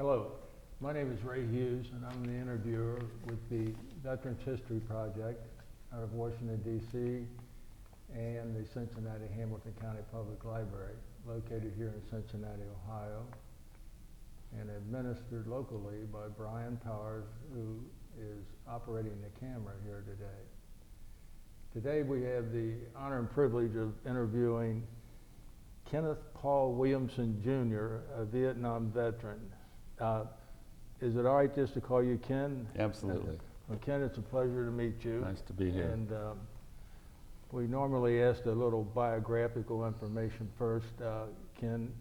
Hello, my name is Ray Hughes, and I'm the interviewer with the Veterans History Project out of Washington, D.C., and the Cincinnati-Hamilton County Public Library, located here in Cincinnati, Ohio, and administered locally by Brian Powers, who is operating the camera here today. Today we have the honor and privilege of interviewing Kenneth Paul Williamson, Jr., a Vietnam veteran. Is it all right just to call you Ken? Absolutely. Well, Ken, it's a pleasure to meet you. Nice to be here. And we normally ask a little biographical information first. Ken,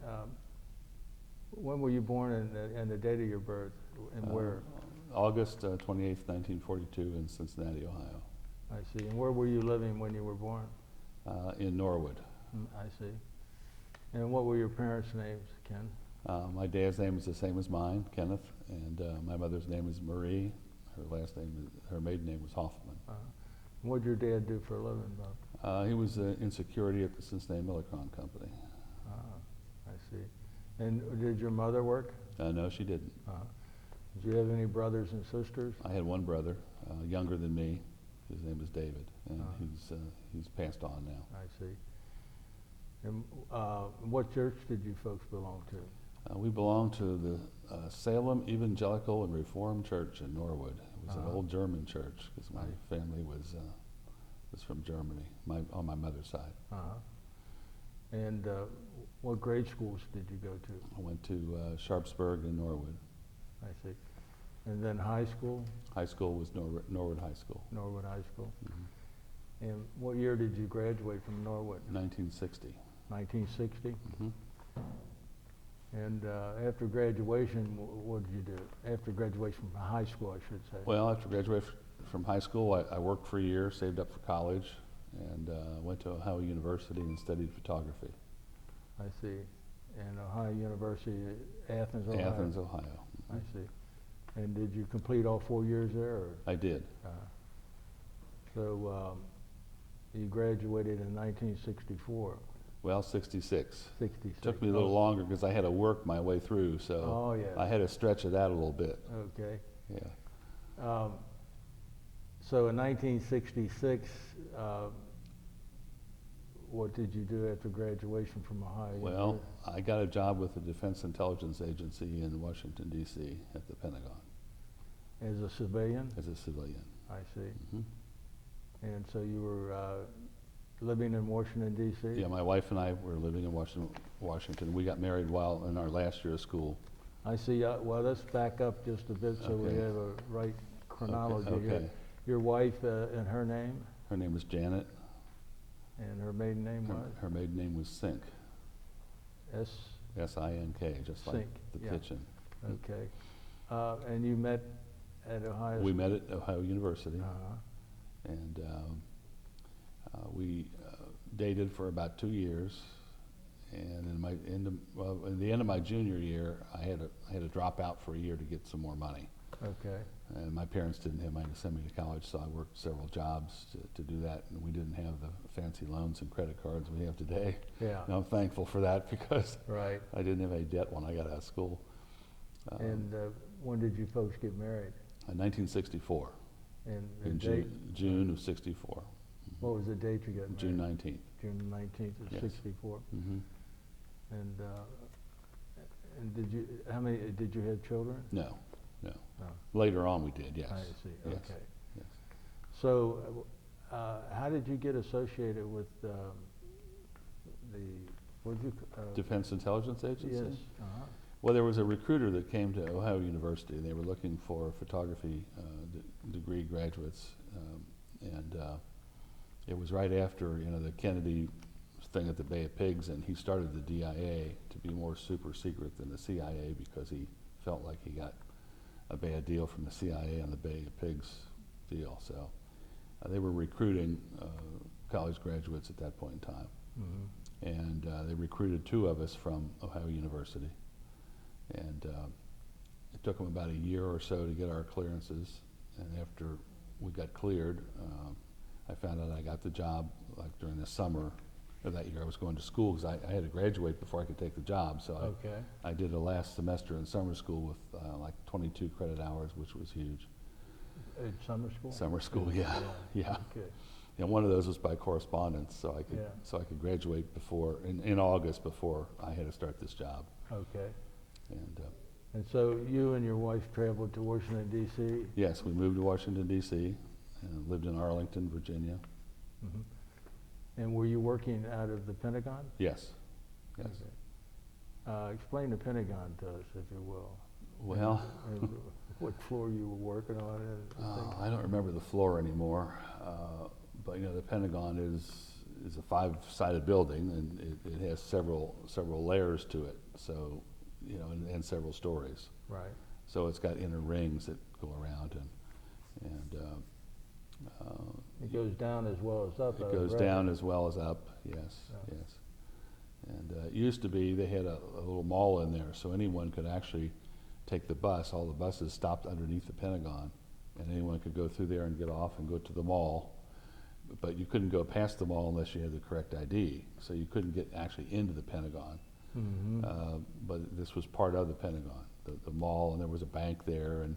when were you born and the date of your birth and where? August 28th, 1942 in Cincinnati, Ohio. I see. And where were you living when you were born? In Norwood. I see. And what were your parents' names, Ken? My dad's name is the same as mine, Kenneth, and my mother's name is Marie. Her maiden name was Hoffman. What did your dad do for a living, Bob? He was in security at the Cincinnati Millicron Company. I see. And did your mother work? No, she didn't. Did you have any brothers and sisters? I had one brother, younger than me. His name is David, and he's passed on now. I see. And what church did you folks belong to? We belong to the Salem Evangelical and Reformed Church in Norwood. It was an old German church because my family was from Germany, on my mother's side. And what grade schools did you go to? I went to Sharpsburg in Norwood. I see. And then high school? High school was Norwood High School. Norwood High School. Mm-hmm. And what year did you graduate from Norwood? 1960. 1960? Mm-hmm. And after graduation, what did you do? After graduation from high school, I should say. Well, after graduation from high school, I worked for a year, saved up for college, and went to Ohio University and studied photography. I see. And Ohio University, Athens, Ohio? Athens, Ohio. Mm-hmm. I see. And did you complete all 4 years there? Or? I did. So you graduated in 1964. Well, 66. 66. Took me a little longer because I had to work my way through, so I had to stretch it out a little bit. Okay. Yeah. So in 1966, what did you do after graduation from Ohio? Well, I got a job with the Defense Intelligence Agency in Washington, D.C. at the Pentagon. As a civilian? As a civilian. I see. Mm-hmm. And so you were living in Washington, D.C.? Yeah, my wife and I were living in Washington. We got married while in our last year of school. I see. Well, let's back up just a bit so we have a right chronology here. Your wife and her name? Her name was Janet. And her maiden name was? Her maiden name was Sink. S-I-N-K, just like the kitchen. Okay. And you met at Ohio? We met at Ohio University. And we dated for about 2 years. And in the end of my junior year, I had to drop out for a year to get some more money. Okay. And my parents didn't have money to send me to college, so I worked several jobs to do that. And we didn't have the fancy loans and credit cards we have today. Yeah. And I'm thankful for that because I didn't have any debt when I got out of school. And when did you folks get married? In 1964. And June of 64. What was the date you got married? June 19th. June 19th of 64. Mm-hmm. And did you have children? No. Later on we did, yes. I see, yes. okay. Yes. So how did you get associated with the, Defense Intelligence Agency? Yes. Well, there was a recruiter that came to Ohio University, and they were looking for photography degree graduates, and it was right after the Kennedy thing at the Bay of Pigs, and he started the DIA to be more super secret than the CIA because he felt like he got a bad deal from the CIA on the Bay of Pigs deal. So they were recruiting college graduates at that point in time, and they recruited 2 of us from Ohio University. And it took them about a year or so to get our clearances. And after we got cleared, I found out I got the job like during the summer or that year I was going to school because I had to graduate before I could take the job. So Okay. I did a last semester in summer school with like 22 credit hours, which was huge. At summer school? Summer school, yeah, yeah. Okay. And one of those was by correspondence, so I could Yeah. graduate before in August before I had to start this job. Okay. And so you and your wife traveled to Washington, D.C.? yes, we moved to Washington D.C. and lived in Arlington, Virginia. Mm-hmm. And were you working out of the Pentagon? Yes, yes. Okay. Explain the Pentagon to us, if you will. Well, And what floor you were working on? I don't remember the floor anymore, but you know the Pentagon is a 5-sided building, and it has several layers to it. So, you know, and several stories. Right. So it's got inner rings that go around, and it goes down as well as up. it goes down as well as up. Yes, Yeah. yes. And it used to be they had a little mall in there, so anyone could actually take the bus. All the buses stopped underneath the Pentagon, and anyone could go through there and get off and go to the mall. But you couldn't go past the mall unless you had the correct ID, so you couldn't get actually into the Pentagon. Mm-hmm. But this was part of the Pentagon, the mall, and there was a bank there,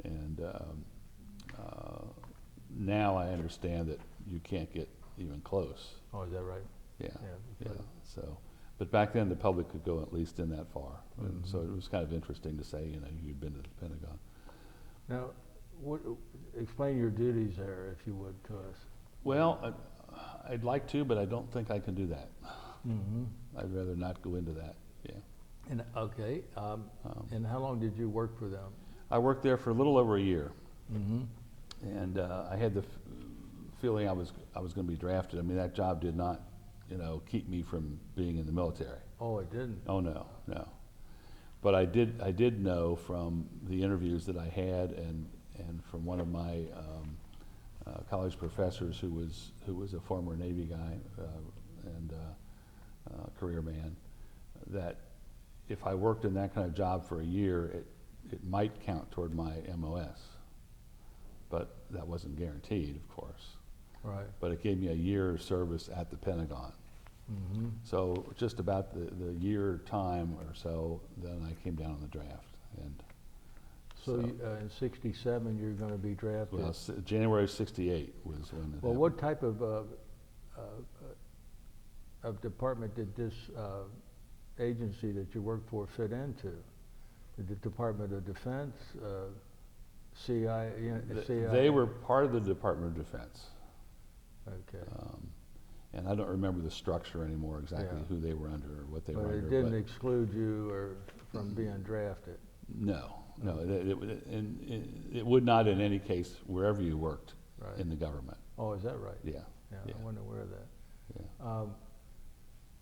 and now I understand that you can't get even close. Oh, is that right? Yeah, Yeah. So, but back then the public could go at least in that far, and Mm-hmm. so it was kind of interesting to say, you know, you'd been to the Pentagon. Now, explain your duties there, if you would, to us. Well, I'd like to, but I don't think I can do that. Mm-hmm. I'd rather not go into that. Yeah. And okay. And how long did you work for them? I worked there for a little over a year. Mm-hmm. And I had the feeling I was going to be drafted. I mean, that job did not, you know, keep me from being in the military. Oh, it didn't. Oh no. But I did know from the interviews that I had, and from one of my college professors who was a former Navy guy and career man, that if I worked in that kind of job for a year, it might count toward my MOS. But that wasn't guaranteed, of course. Right. But it gave me a year of service at the Pentagon. Mm-hmm. So just about the year time or so, then I came down on the draft. And So in '67, you're going to be drafted. well, January '68 was when it happened. What type of department did this agency that you worked for fit into? The Department of Defense, CIA? They were part of the Department of Defense. Okay. And I don't remember the structure anymore exactly Yeah. who they were under or what they were But under. it didn't exclude you from being drafted. No, it would not in any case wherever you worked Right. in the government. Oh, is that right? Yeah. Yeah, Yeah. I wasn't aware of that. Yeah.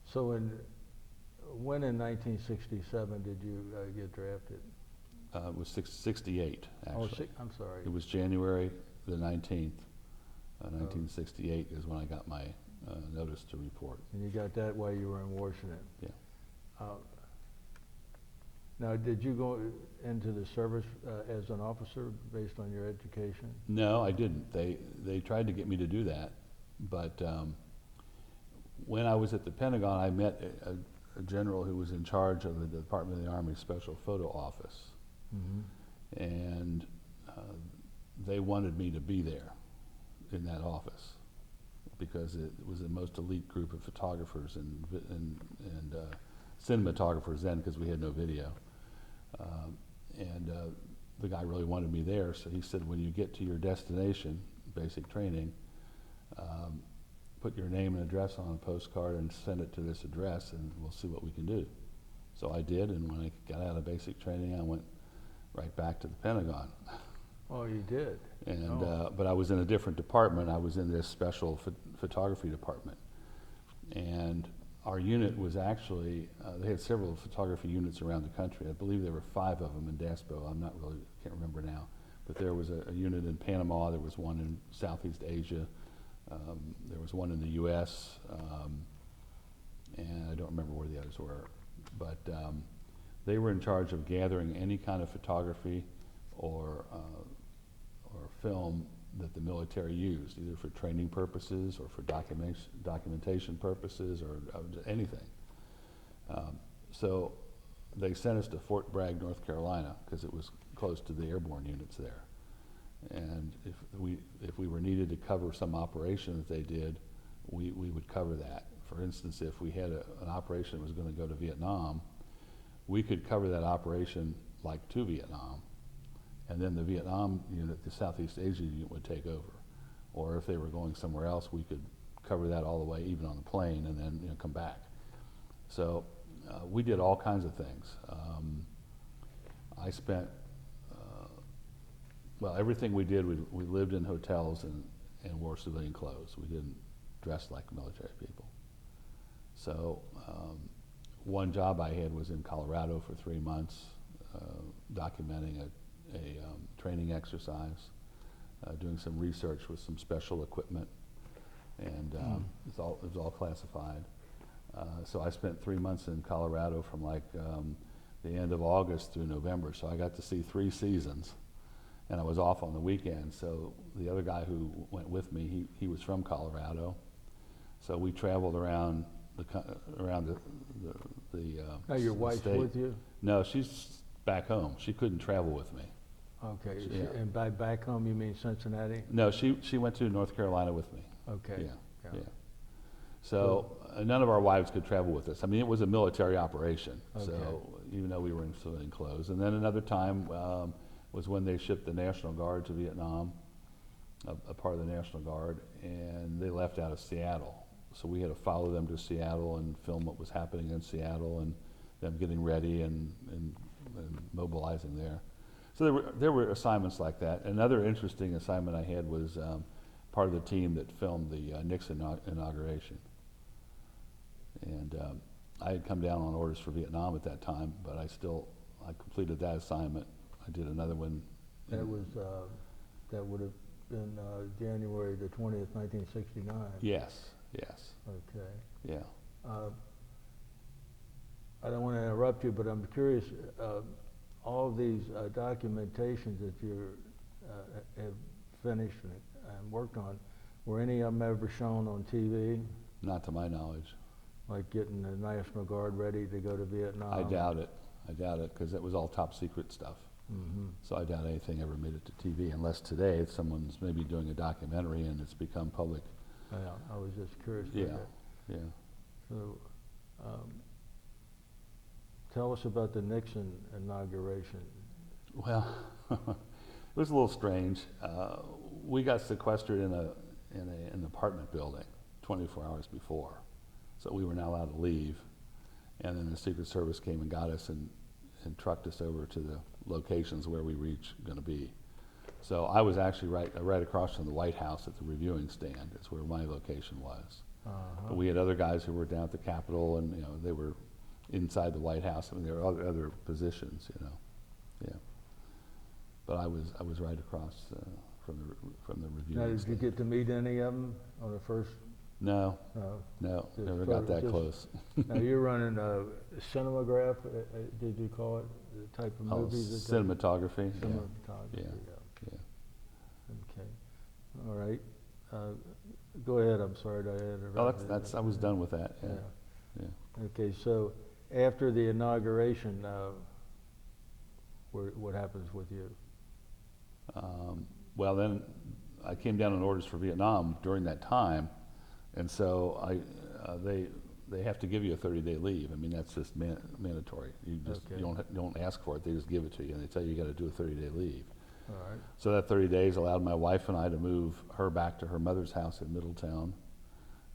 So when in 1967 did you get drafted? It was 68 actually. I'm sorry. It was January the 19th, 1968 is when I got my notice to report. And you got that while you were in Washington. Yeah. Now, did you go into the service as an officer based on your education? No, I didn't. They tried to get me to do that, but when I was at the Pentagon, I met a general who was in charge of the Department of the Army Special Photo Office, Mm-hmm. and they wanted me to be there in that office because it was the most elite group of photographers and cinematographers then, because we had no video. The guy really wanted me there, so he said, when you get to your destination, basic training, put your name and address on a postcard and send it to this address, and we'll see what we can do. So I did, and when I got out of basic training, I went right back to the Pentagon. Oh, you did? And but I was in a different department. I was in this special photography department, and our unit was actually they had several photography units around the country. I believe there were 5 of them in DASPO. Can't remember now, but there was a unit in Panama. There was one in Southeast Asia. There was one in the U.S. And I don't remember where the others were, but they were in charge of gathering any kind of photography or film that the military used, either for training purposes or for documentation purposes or anything. So they sent us to Fort Bragg, North Carolina, because it was close to the airborne units there. And if we were needed to cover some operation that they did, we would cover that. For instance, if we had an operation that was going to go to Vietnam, we could cover that operation like to Vietnam, and then the Vietnam unit, the Southeast Asia unit, would take over. Or if they were going somewhere else, we could cover that all the way, even on the plane, and then come back. So we did all kinds of things. I spent, well, everything we did, we lived in hotels and wore civilian clothes. We didn't dress like military people. So one job I had was in Colorado for 3 months, documenting a training exercise, doing some research with some special equipment, and it was all classified. So I spent 3 months in Colorado from like the end of August through November. So I got to see 3 seasons, and I was off on the weekends. So the other guy who went with me, he was from Colorado. So we traveled around the Now your wife's state. with you? No, she's back home. She couldn't travel with me. Okay, Yeah. and by back home you mean Cincinnati? No, she went to North Carolina with me. Okay. Yeah. So none of our wives could travel with us. I mean, it was a military operation. Okay. So even though we were in civilian clothes. And then another time was when they shipped the National Guard to Vietnam, a part of the National Guard, and they left out of Seattle. So we had to follow them to Seattle and film what was happening in Seattle and them getting ready and mobilizing there. So there were assignments like that. Another interesting assignment I had was part of the team that filmed the Nixon inauguration. And I had come down on orders for Vietnam at that time, but I completed that assignment. I did another one. That would have been January the 20th, 1969. Yes. Okay. Yeah. I don't want to interrupt you, but I'm curious, all of these documentations that you have finished and worked on, were any of them ever shown on TV? Not to my knowledge. Like getting the National Guard ready to go to Vietnam? I doubt it, because it was all top secret stuff. Mm-hmm. So I doubt anything ever made it to TV, unless today someone's maybe doing a documentary and it's become public. Yeah, I was just curious about that. Yeah. So, tell us about the Nixon inauguration. Well, it was a little strange. We got sequestered in an apartment building 24 hours before, so we were not allowed to leave. And then the Secret Service came and got us and trucked us over to the locations where we were each going to be. So I was actually right across from the White House at the reviewing stand. That's where my location was. But we had other guys who were down at the Capitol, and they were inside the White House. I mean, there were other positions, Yeah. But I was right across from the reviewing Now, did stand. you get to meet any of them on the first? No, Just never got that just- close. Now you're running a cinematograph, did you call it, the type of movies? that- Cinematography. Cinematography, Yeah. Okay, all right. Go ahead, I'm sorry to interrupt. Oh, that's. I was done with that. Yeah. Okay, so after the inauguration, what happens with you? Well, then I came down on orders for Vietnam during that time, and so they have to give you a 30-day leave. I mean, that's just mandatory. You just Okay. you don't ask for it. They just give it to you, and they tell you got to do a 30-day leave. All right. So that 30 days allowed my wife and I to move her back to her mother's house in Middletown,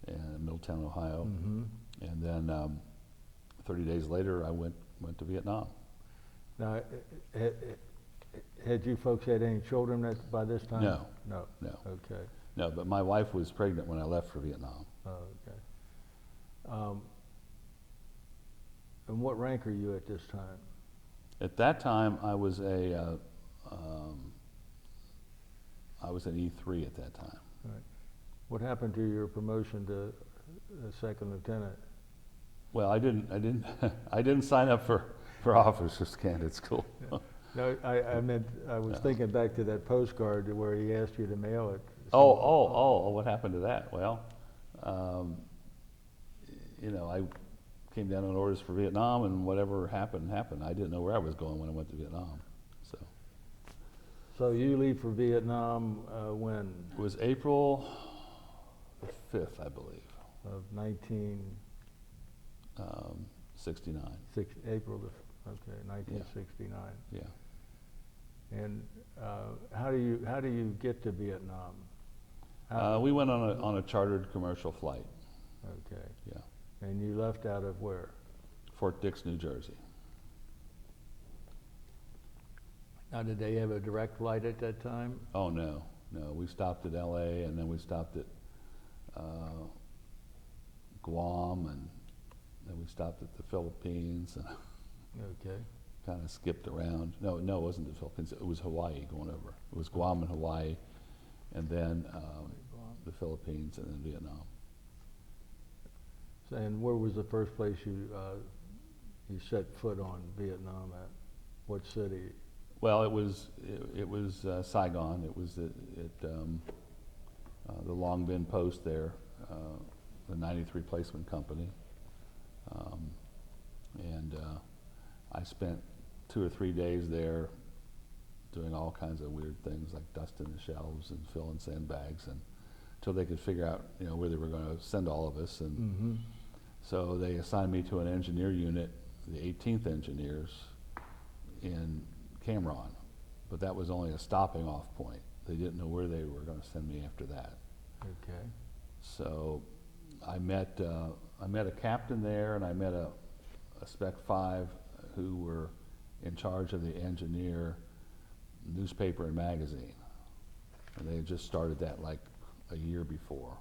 Ohio, Mm-hmm. and then 30 days later I went to Vietnam. Now, had you folks had any children by this time? No. No. No. Okay. No, but my wife was pregnant when I left for Vietnam. Oh, okay. And what rank are you at this time? At that time, I was an E3 at that time. All right. What happened to your promotion to second lieutenant? Well, I didn't sign up for officers candidate school. No, I meant, I was No. thinking back to that postcard where he asked you to mail it. What happened to that? Well, you know, I came down on orders for Vietnam, and whatever happened, happened. I didn't know where I was going when I went to Vietnam. So So you leave for Vietnam when? it was April the 5th, I believe, Of 69. April, okay, 1969. Yeah. And how do you get to Vietnam? We went on a chartered commercial flight. Okay. Yeah. And you left out of where? Fort Dix, New Jersey. Now, did they have a direct flight at that time? Oh, no. We stopped at LA, and then we stopped at Guam, and then we stopped at the Philippines, and Okay. kind of skipped around. No, it wasn't the Philippines. It was Hawaii going over. It was Guam and Hawaii, and then the Philippines, and then Vietnam. And where was the first place you set foot on Vietnam at? What city? Well, it was Saigon. It was at the Long Binh post there, the 93 Placement Company, and I spent 2 or 3 days there doing all kinds of weird things like dusting the shelves and filling sandbags, and until they could figure out, you know, where they were going to send all of us. And Mm-hmm. so they assigned me to an engineer unit, the 18th Engineers, in Cameron, but that was only a stopping off point. They didn't know where they were going to send me after that. Okay. So I met a captain there, and I met a Spec 5 who were in charge of the engineer newspaper and magazine, and they had just started that like a year before.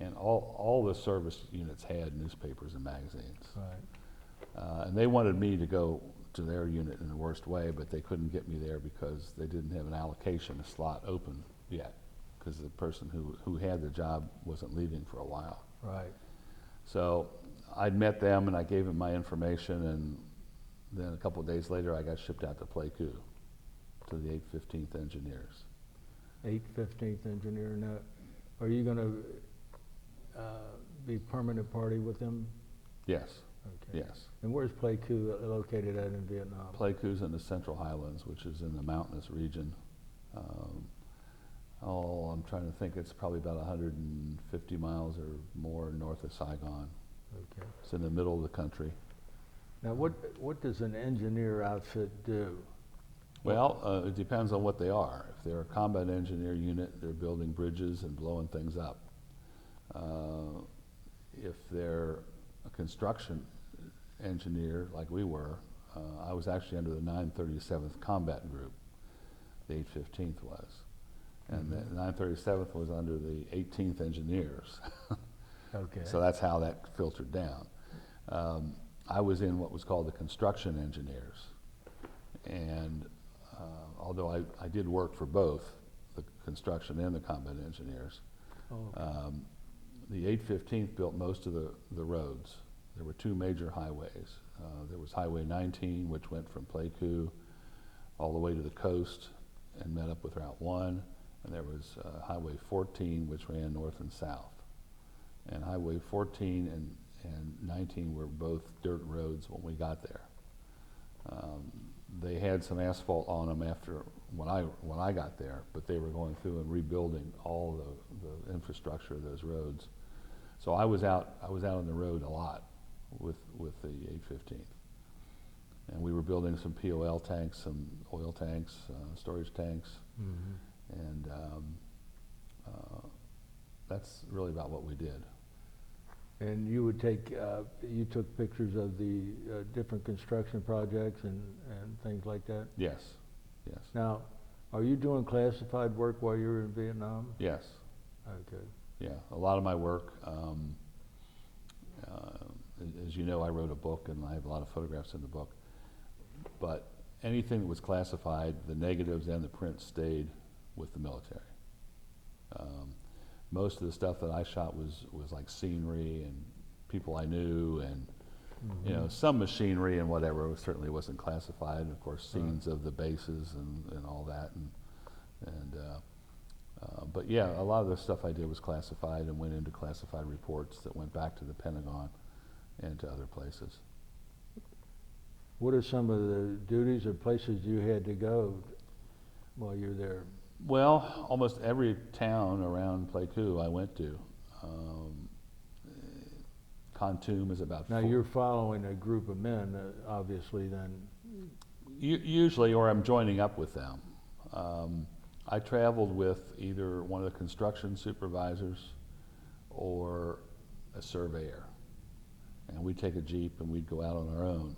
And all the service units had newspapers and magazines. Right. And they wanted me to go to their unit in the worst way, but they couldn't get me there because they didn't have an allocation, a slot open yet, because the person who had the job wasn't leaving for a while. Right. So I'd met them, and I gave them my information, and then a couple of days later I got shipped out to Pleiku, to the 815th Engineers. 815th Engineer. Now, are you going to be permanent party with them? Yes. Okay. Yes. And where's Pleiku located at in Vietnam? Pleiku's in the Central Highlands, which is in the mountainous region. I'm trying to think, it's probably about 150 miles or more north of Saigon. Okay. It's in the middle of the country. Now, what does an engineer outfit do? Well, it depends on what they are. If they're a combat engineer unit, they're building bridges and blowing things up. If they're a construction engineer, like we were, I was actually under the 937th Combat Group, the 815th was. And the 937th was under the 18th Engineers. Okay. So that's how that filtered down. I was in what was called the construction engineers. And although I did work for both the construction and the combat engineers, Okay. the 815th built most of the roads. There were 2 major highways. There was Highway 19, which went from Pleiku all the way to the coast and met up with Route 1. And there was Highway 14, which ran north and south. And Highway 14 and 19 were both dirt roads when we got there. They had some asphalt on them after when I got there, but they were going through and rebuilding all the infrastructure of those roads. So I was out on the road a lot with the 815th, and we were building some POL tanks, some oil tanks, storage tanks, Mm-hmm. and that's really about what we did. And you would take, you took pictures of the different construction projects and things like that? Yes, yes, Now, are you doing classified work while you were in Vietnam? yes. Okay. Yeah, a lot of my work, as you know, I wrote a book, and I have a lot of photographs in the book. But anything that was classified, the negatives and the prints stayed with the military. Most of the stuff that I shot was like scenery and people I knew and You know, some machinery and whatever certainly wasn't classified. And of course, scenes of the bases and all that. But yeah, a lot of the stuff I did was classified and went into classified reports that went back to the Pentagon and to other places. What are some of the duties or places you had to go while you were there? Well, almost every town around Pleiku I went to. Khartoum is about Now you're following a group of men, obviously. Then usually, or I'm joining up with them. I traveled with either one of the construction supervisors or a surveyor, and we'd take a Jeep and we'd go out on our own.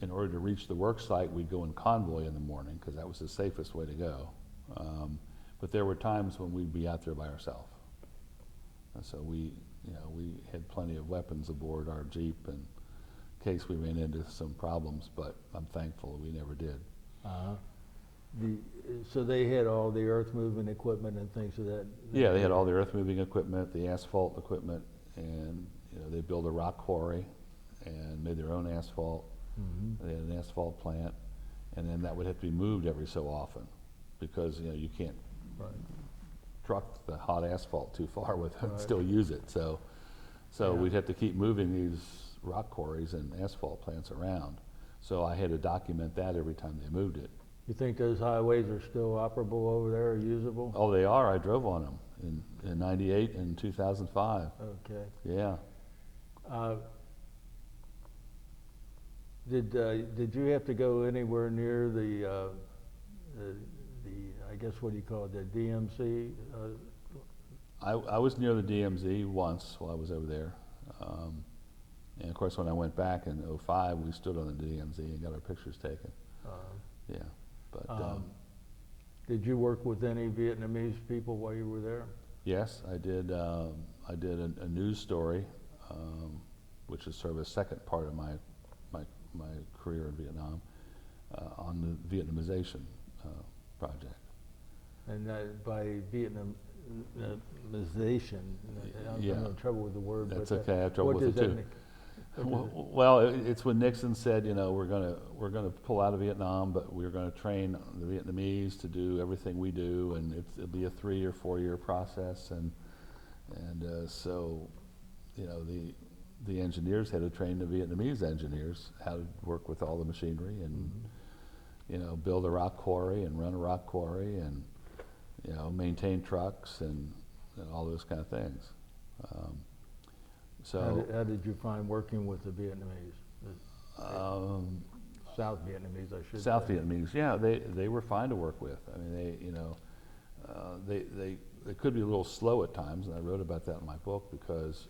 In order to reach the work site, we'd go in convoy in the morning because that was the safest way to go. But there were times when we'd be out there by ourselves. And so we had plenty of weapons aboard our Jeep in case we ran into some problems, but I'm thankful we never did. So they had all the earth moving equipment and things of that? Yeah, they had all the earth moving equipment, the asphalt equipment, and they built a rock quarry and made their own asphalt. They had an asphalt plant, and then that would have to be moved every so often because you can't truck the hot asphalt too far with it and still use it. So we'd have to keep moving these rock quarries and asphalt plants around. So I had to document that every time they moved it. You think those highways are still operable over there, or usable? Oh, they are. I drove on them in '98 and 2005. Okay. Yeah. Did you have to go anywhere near the I guess what do you call it, the DMZ? I was near the DMZ once while I was over there. And of course when I went back in '05, we stood on the DMZ and got our pictures taken. Yeah. But did you work with any Vietnamese people while you were there? yes, I did. I did a news story, which is sort of a second part of my career in Vietnam, on the Vietnamization project. And by Vietnamization, I'm having trouble with the word. That's but okay. I have trouble what with does it that too. mean? Well, it's when Nixon said, we're gonna pull out of Vietnam, but we're gonna train the Vietnamese to do everything we do, and it'll be a 3 or 4 year process, and so the engineers had to train the Vietnamese engineers how to work with all the machinery and build a rock quarry and run a rock quarry and maintain trucks and all those kind of things. So how did you find working with the Vietnamese? South Vietnamese, I should say. South Vietnamese, yeah, they were fine to work with. I mean, they could be a little slow at times, and I wrote about that in my book because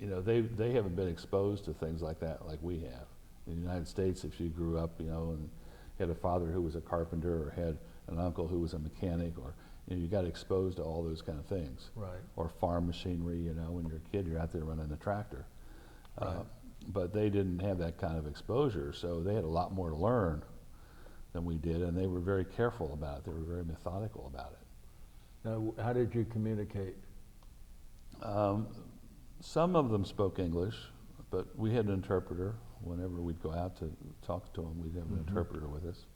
they haven't been exposed to things like that like we have. In the United States, if you grew up, and had a father who was a carpenter or had an uncle who was a mechanic, or you got exposed to all those kind of things. Right. Or farm machinery, when you're a kid, you're out there running a tractor. Right. But they didn't have that kind of exposure, so they had a lot more to learn than we did, and they were very careful about it. They were very methodical about it. Now, how did you communicate? Some of them spoke English, but we had an interpreter. Whenever we'd go out to talk to them, we'd have an interpreter with us.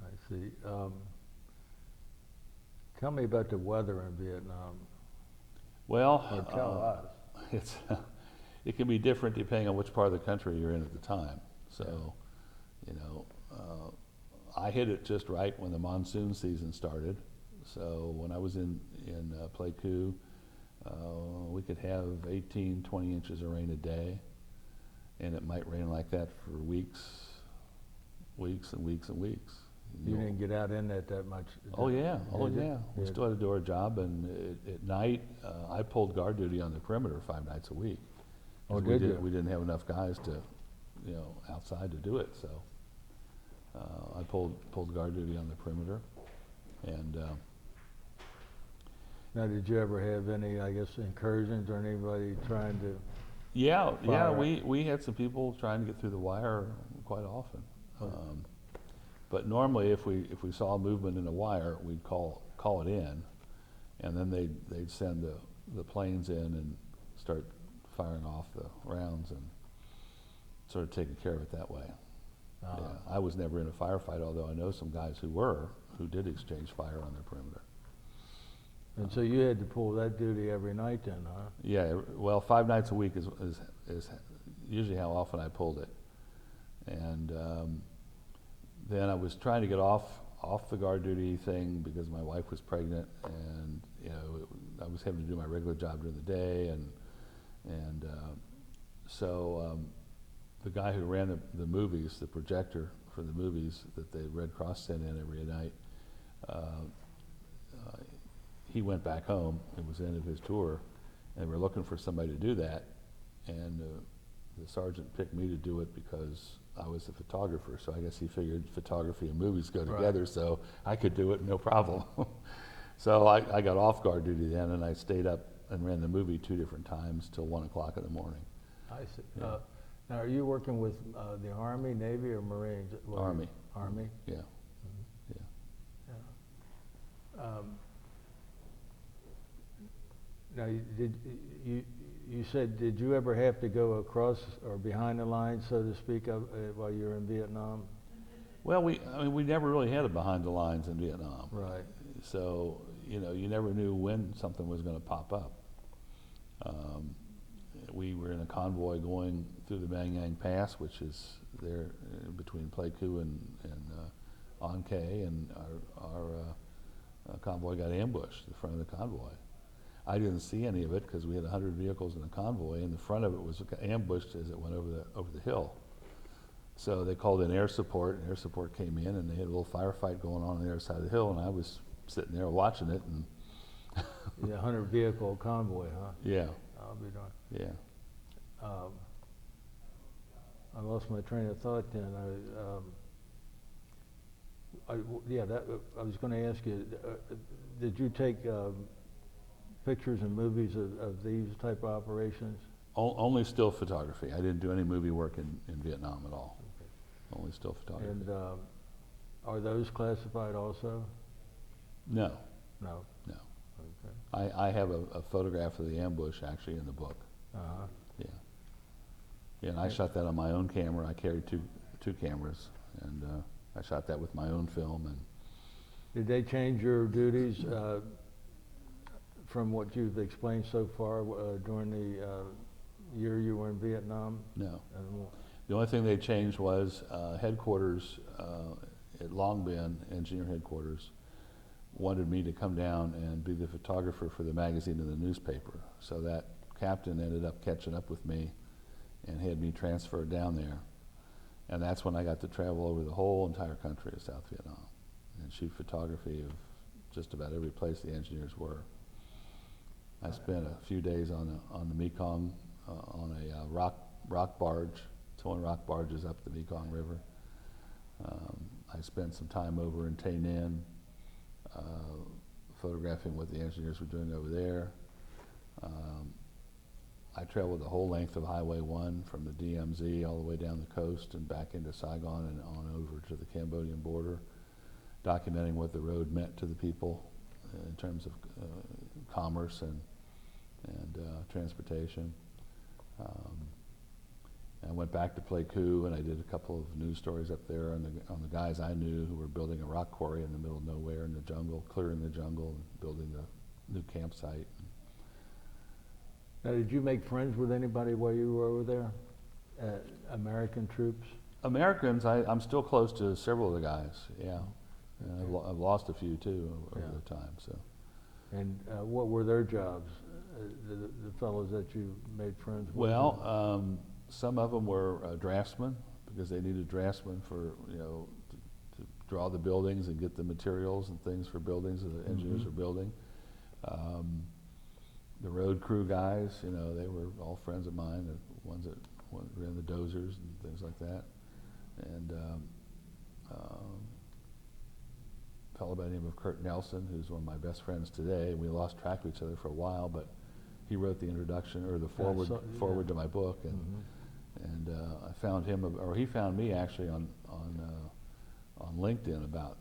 I see. Tell me about the weather in Vietnam. Well, Or tell us. It can be different depending on which part of the country you're in at the time. So, I hit it just right when the monsoon season started. So when I was in Pleiku, we could have 18, 20 inches of rain a day, and it might rain like that for weeks and weeks and weeks. You didn't get out in that much? Oh yeah, Yeah. We still had to do our job, and at night, I pulled guard duty on the perimeter 5 nights a week. Oh, We did you? We didn't have enough guys to, outside to do it, so I pulled guard duty on the perimeter, and Now, did you ever have any, I guess, incursions or anybody trying to? yeah, Fire. we had some people trying to get through the wire quite often. But normally, if we saw movement in a wire, we'd call it in, and then they'd send the planes in and start firing off the rounds and sort of taking care of it that way. Uh, Yeah, I was never in a firefight, although I know some guys who did exchange fire on their perimeter. And so you had to pull that duty every night then, huh? Yeah, well, 5 nights a week is usually how often I pulled it. And then I was trying to get off the guard duty thing because my wife was pregnant, and you know, I was having to do my regular job during the day, and so the guy who ran the movies, the projector for the movies that the Red Cross sent in every night, he went back home. It was the end of his tour, and we're looking for somebody to do that, and the sergeant picked me to do it because I was a photographer, so I guess he figured photography and movies go together, Right. so I could do it, no problem. So I got off guard duty then, and I stayed up and ran the movie 2 different times till 1 o'clock in the morning. I see. Yeah. Now, are you working with the Army, Navy, or Marines? Army. Army? Yeah, Mhm. yeah. Yeah. Now, you said, did you ever have to go across or behind the lines, so to speak, while you were in Vietnam? Well, I mean, we never really had it behind the lines in Vietnam. Right. So, you know, you never knew when something was going to pop up. We were in a convoy going through the Mang Yang Pass, which is there between Pleiku and An Khe, and our convoy got ambushed, the front of the convoy. I didn't see any of it because we had 100 vehicles in the convoy, and the front of it was ambushed as it went over the hill. So they called in air support, and air support came in, and they had a little firefight going on the other side of the hill, and I was sitting there watching it, and Yeah, 100 vehicle convoy, huh? yeah, I'll be darned. yeah. I lost my train of thought then. I was going to ask you, did you take pictures and movies of these type of operations? Only still photography. I didn't do any movie work in Vietnam at all. Okay. Only still photography. And are those classified also? No, No. no. Okay. I have a photograph of the ambush actually in the book. Uh-huh. Yeah. Yeah, and I shot that on my own camera. I carried two cameras, and I shot that with my own film. And Did they change your duties from what you've explained so far during the year you were in Vietnam? no. The only thing they changed was headquarters at Long Binh, engineer headquarters, wanted me to come down and be the photographer for the magazine and the newspaper. So that captain ended up catching up with me and had me transferred down there. And that's when I got to travel over the whole entire country of South Vietnam and shoot photography of just about every place the engineers were. I spent a few days on the Mekong on a rock barge, towing rock barges up the Mekong River. I spent some time over in Tay Ninh, photographing what the engineers were doing over there. I traveled the whole length of Highway 1 from the DMZ all the way down the coast and back into Saigon and on over to the Cambodian border, documenting what the road meant to the people in terms of commerce and transportation. I went back to Pleiku, and I did a couple of news stories up there on the guys I knew who were building a rock quarry in the middle of nowhere in the jungle, clearing the jungle, and building the new campsite. Now, did you make friends with anybody while you were over there? American troops? Americans, I'm still close to several of the guys, yeah. And I've lost a few too over the time, so. And what were their jobs, the fellows that you made friends with? Well, some of them were draftsmen because they needed draftsmen for, you know, to draw the buildings and get the materials and things for buildings that the engineers were building. The road crew guys, you know, they were all friends of mine, the ones that ran the dozers and things like that. And a fellow by the name of Kurt Nelson, who's one of my best friends today. We lost track of each other for a while, but he wrote the introduction or the forward to my book, and I found him, or he found me actually on LinkedIn about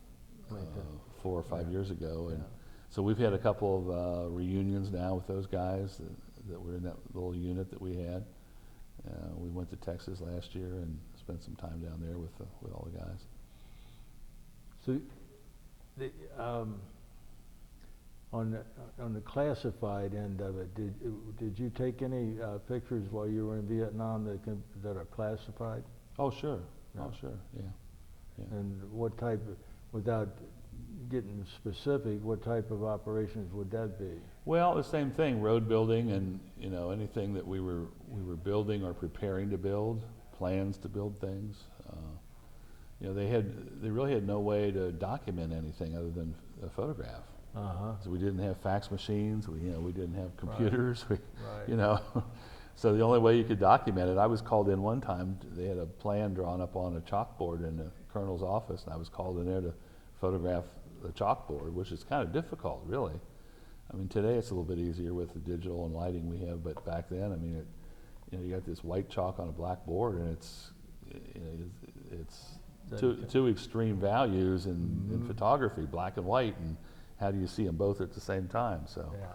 4 or 5 years ago, and so we've had a couple of reunions now with those guys that were in that little unit that we had. We went to Texas last year and spent some time down there with all the guys. So, on the classified end of it, did you take any pictures while you were in Vietnam that are classified? Oh, sure. Yeah. Oh, sure. Yeah. Yeah. And what type of, without getting specific, what type of operations would that be? Well, the same thing, road building and, anything that we were building or preparing to build, plans to build things. They really had no way to document anything other than a photograph. Uh-huh. So we didn't have fax machines, we didn't have computers, Right. So the only way you could document it, I was called in one time, they had a plan drawn up on a chalkboard in the colonel's office, and I was called in there to photograph the chalkboard, which is kind of difficult, really. I mean, today it's a little bit easier with the digital and lighting we have, but back then, I mean, you got this white chalk on a black board, and it's two extreme values in photography, black and white, and how do you see them both at the same time? So, Yeah.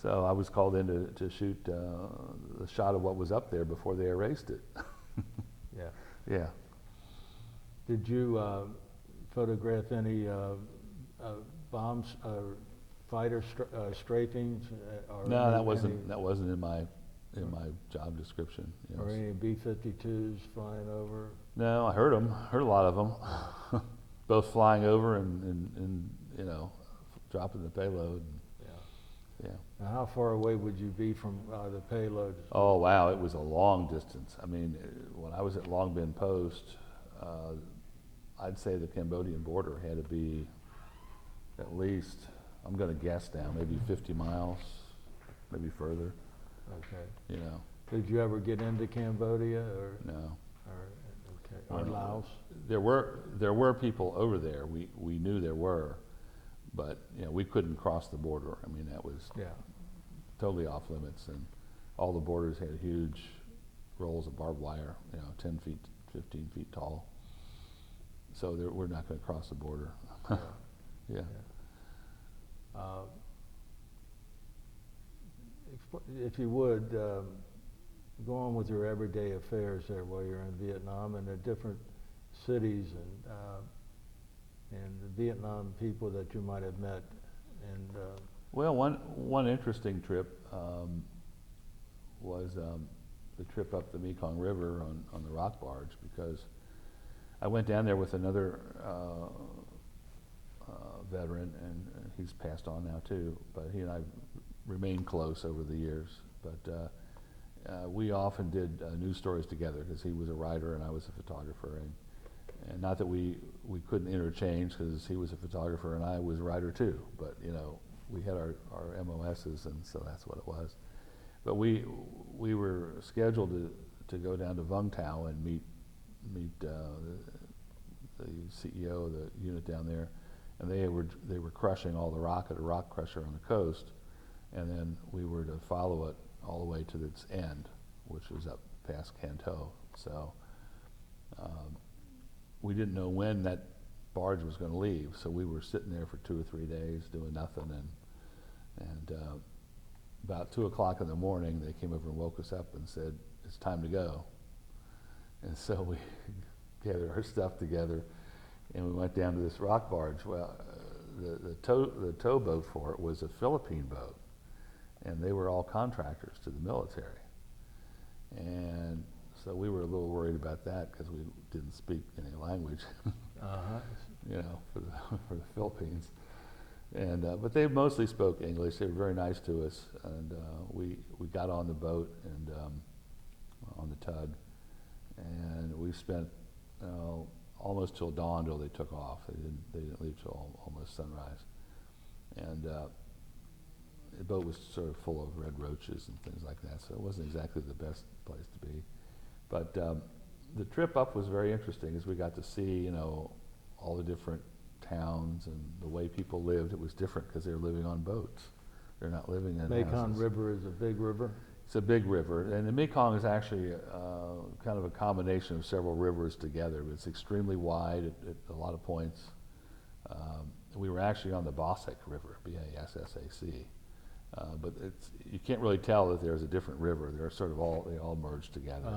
so I was called in to shoot the shot of what was up there before they erased it. Yeah. Yeah. Did you photograph any bombs, fighter strafings? Or No, that any, wasn't in my job description. or any B-52s flying over? No, I heard them. Heard a lot of them, both flying over and dropping the payload. Yeah. Yeah. Now, how far away would you be from the payload? Oh wow, it was a long distance. I mean, when I was at Long Binh Post, I'd say the Cambodian border had to be at least, I'm going to guess now, maybe 50 miles, maybe further. Okay. You know. Did you ever get into Cambodia or? No. Or Laos? There were people over there. We knew there were, but we couldn't cross the border. I mean, that was totally off limits, and all the borders had huge rolls of barbed wire, 10 feet, 15 feet tall. So we're not going to cross the border. Yeah. If you would, go on with your everyday affairs there while you're in Vietnam, and the different cities and the Vietnam people that you might have met. And well, one interesting trip was the trip up the Mekong River on the rock barge, because I went down there with another veteran, and he's passed on now too, but he and I remained close over the years. But we often did news stories together, because he was a writer and I was a photographer, and not that we couldn't interchange, because he was a photographer and I was a writer too, but we had our MOSs, and so that's what it was. But we were scheduled to go down to Vung Tau and meet the CEO of the unit down there, and they were crushing all the rock at a rock crusher on the coast, and then we were to follow it all the way to its end, which was up past Canto. So we didn't know when that barge was going to leave, so we were sitting there for 2 or 3 days doing nothing, and about 2 o'clock in the morning they came over and woke us up and said, "It's time to go." And so we gathered our stuff together and we went down to this rock barge. Well, the tow boat for it was a Philippine boat, and they were all contractors to the military. And so we were a little worried about that, because we didn't speak any language, for the Philippines. And but they mostly spoke English. They were very nice to us, and we got on the boat and on the tug, and we spent almost till dawn till they took off. They didn't leave till almost sunrise, and the boat was sort of full of red roaches and things like that, so it wasn't exactly the best place to be. But the trip up was very interesting, as we got to see all the different towns and the way people lived. It was different because they were living on boats. They're not living in Mekong houses. River is a big river. It's a big river, and the Mekong is actually kind of a combination of several rivers together. It's extremely wide at a lot of points. We were actually on the Bassac River, B-A-S-S-A-C, But you can't really tell that there's a different river. They're sort of they all merge together.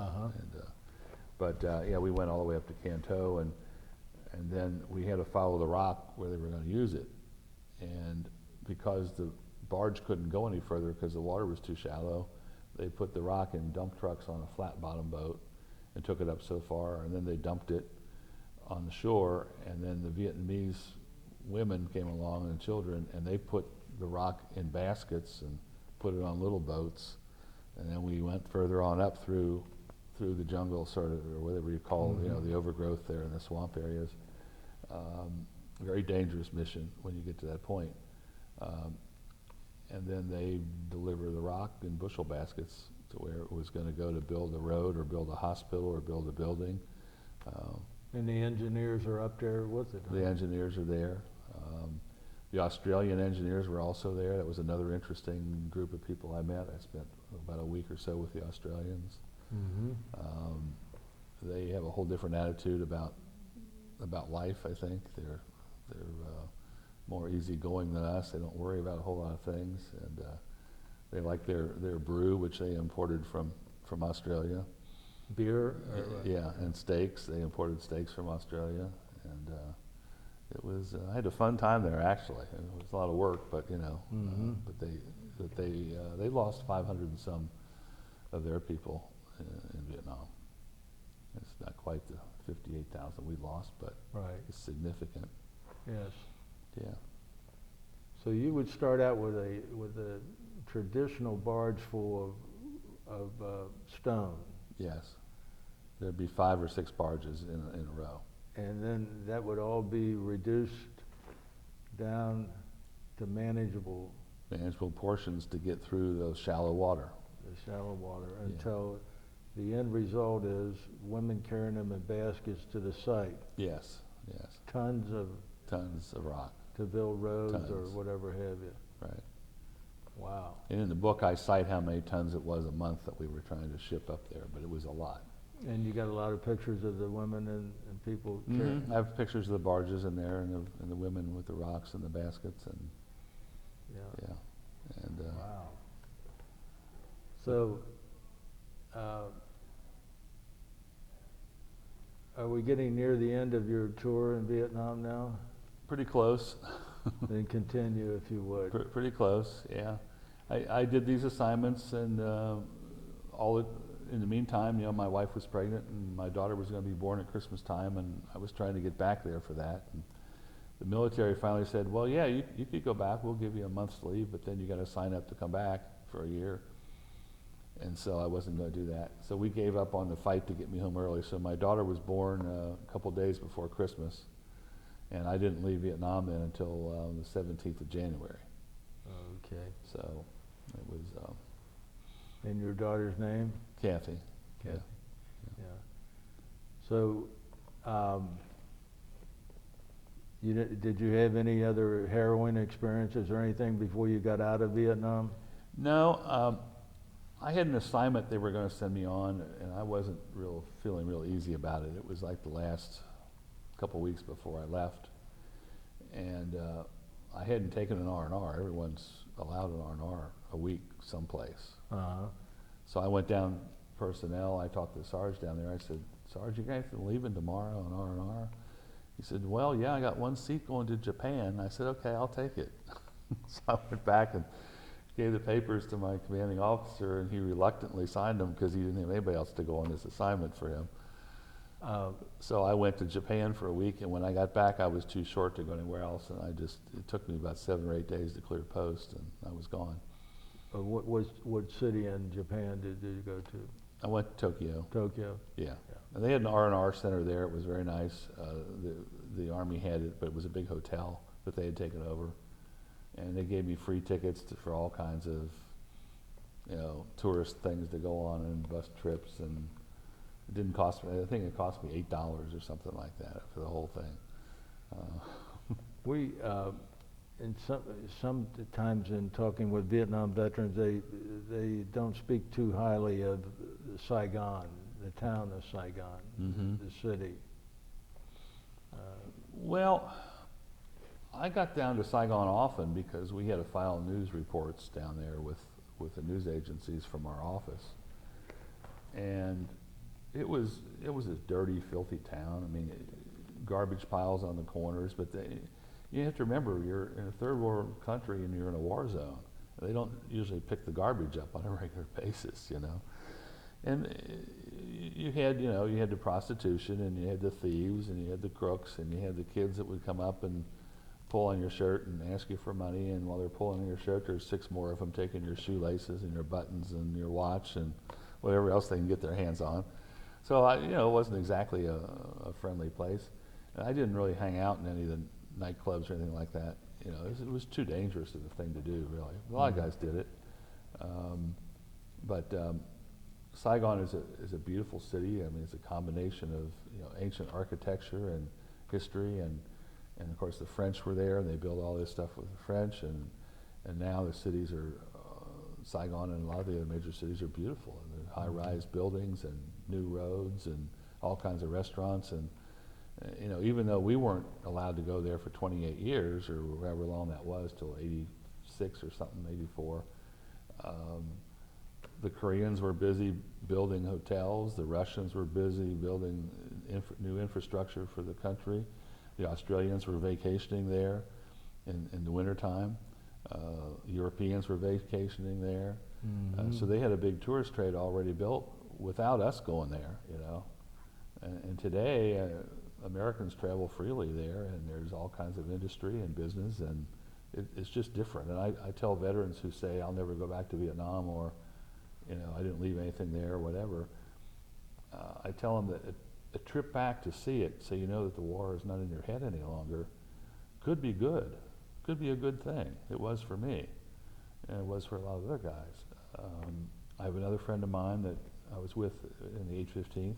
Yeah, we went all the way up to Canto, and then we had to follow the rock where they were going to use it. And because the barge couldn't go any further because the water was too shallow, they put the rock in dump trucks on a flat bottom boat and took it up so far, and then they dumped it on the shore, and then the Vietnamese women came along and children, and they put the rock in baskets and put it on little boats, and then we went further on up through the jungle, sort of, or whatever you call the overgrowth there in the swamp areas. Very dangerous mission when you get to that point. And then they deliver the rock in bushel baskets to where it was going to go to build a road or build a hospital or build a building. And the engineers are up there with it? The engineers are there. The Australian engineers were also there. That was another interesting group of people I met. I spent about a week or so with the Australians. They have a whole different attitude about life, I think. They're more easygoing than us. They don't worry about a whole lot of things, and they like their brew, which they imported from Australia. Beer? Yeah, and steaks. They imported steaks from Australia, and it was. I had a fun time there, actually. It was a lot of work, but but they lost 500 and some of their people in Vietnam. It's not quite the 58,000 we lost, but it's significant. Yes. Yeah. So you would start out with a traditional barge full of stone. Yes. There'd be 5 or 6 barges in a row. And then that would all be reduced down to manageable portions to get through those shallow water. The shallow water, until the end result is women carrying them in baskets to the site. Yes, yes. Tons of rock. To build roads Tons. or whatever have you. Right. Wow. And in the book I cite how many tons it was a month that we were trying to ship up there, but it was a lot. And you got a lot of pictures of the women and people carrying. I have pictures of the barges in there and the women with the rocks and the baskets and and wow. So are we getting near the end of your tour in Vietnam now? Pretty close. Then continue if you would. Pretty close, yeah. I did these assignments, and in the meantime, my wife was pregnant, and my daughter was going to be born at Christmas time, and I was trying to get back there for that. And the military finally said, well, yeah, you could go back. We'll give you a month's leave, but then you got to sign up to come back for a year. And so I wasn't going to do that. So we gave up on the fight to get me home early. So my daughter was born a couple days before Christmas, and I didn't leave Vietnam then until the 17th of January. Okay. So it was... and your daughter's name? Kathy. Kathy. Yeah. So, did you have any other harrowing experiences or anything before you got out of Vietnam? No. I had an assignment they were going to send me on, and I wasn't feeling real easy about it. It was like the last couple weeks before I left, and I hadn't taken an R&R. Everyone's allowed an R&R a week someplace. So I went down personnel. I talked to the Sarge down there. I said, Sarge, you guys leaving tomorrow on R&R? He said, well, yeah, I got one seat going to Japan. I said, okay, I'll take it. So I went back and gave the papers to my commanding officer, and he reluctantly signed them because he didn't have anybody else to go on this assignment for him. So I went to Japan for a week, and when I got back, I was too short to go anywhere else, and it took me about 7 or 8 days to clear post, and I was gone. What city in Japan did you go to? I went to Tokyo. Tokyo? Yeah. And they had an R&R center there. It was very nice. The Army had it, but it was a big hotel that they had taken over. And they gave me free tickets for all kinds of, tourist things to go on and bus trips. And it didn't cost me, I think it cost me $8 or something like that for the whole thing. We, and sometimes in talking with Vietnam veterans, they don't speak too highly of Saigon, the town of Saigon, the city. Well, I got down to Saigon often because we had to file news reports down there with the news agencies from our office. And it was a dirty, filthy town. I mean, garbage piles on the corners, but you have to remember, you're in a third world country and you're in a war zone. They don't usually pick the garbage up on a regular basis, you know. And you had the prostitution, and you had the thieves, and you had the crooks, and you had the kids that would come up and pull on your shirt and ask you for money, and while they're pulling on your shirt, there's 6 more of them taking your shoelaces and your buttons and your watch and whatever else they can get their hands on. So it wasn't exactly a friendly place. And I didn't really hang out in any of the nightclubs or anything like that. You know, it was too dangerous of a thing to do, really. A lot of guys did it. But Saigon is a beautiful city. I mean, it's a combination of ancient architecture and history, and of course the French were there, and they built all this stuff with the French, and now the cities are Saigon and a lot of the other major cities are beautiful, and they're high-rise buildings and new roads and all kinds of restaurants, and even though we weren't allowed to go there for 28 years or however long that was, till 86 or something, 84. The Koreans were busy building hotels. The Russians were busy building new infrastructure for the country. The Australians were vacationing there in the wintertime. Europeans were vacationing there. Mm-hmm. So they had a big tourist trade already built without us going there, And today, Americans travel freely there, and there's all kinds of industry and business, and it's just different. And I tell veterans who say, I'll never go back to Vietnam, or I didn't leave anything there, or whatever. I tell them that a trip back to see it, so you know that the war is not in your head any longer, could be good. Could be a good thing. It was for me, and it was for a lot of other guys. I have another friend of mine that I was with in the 815th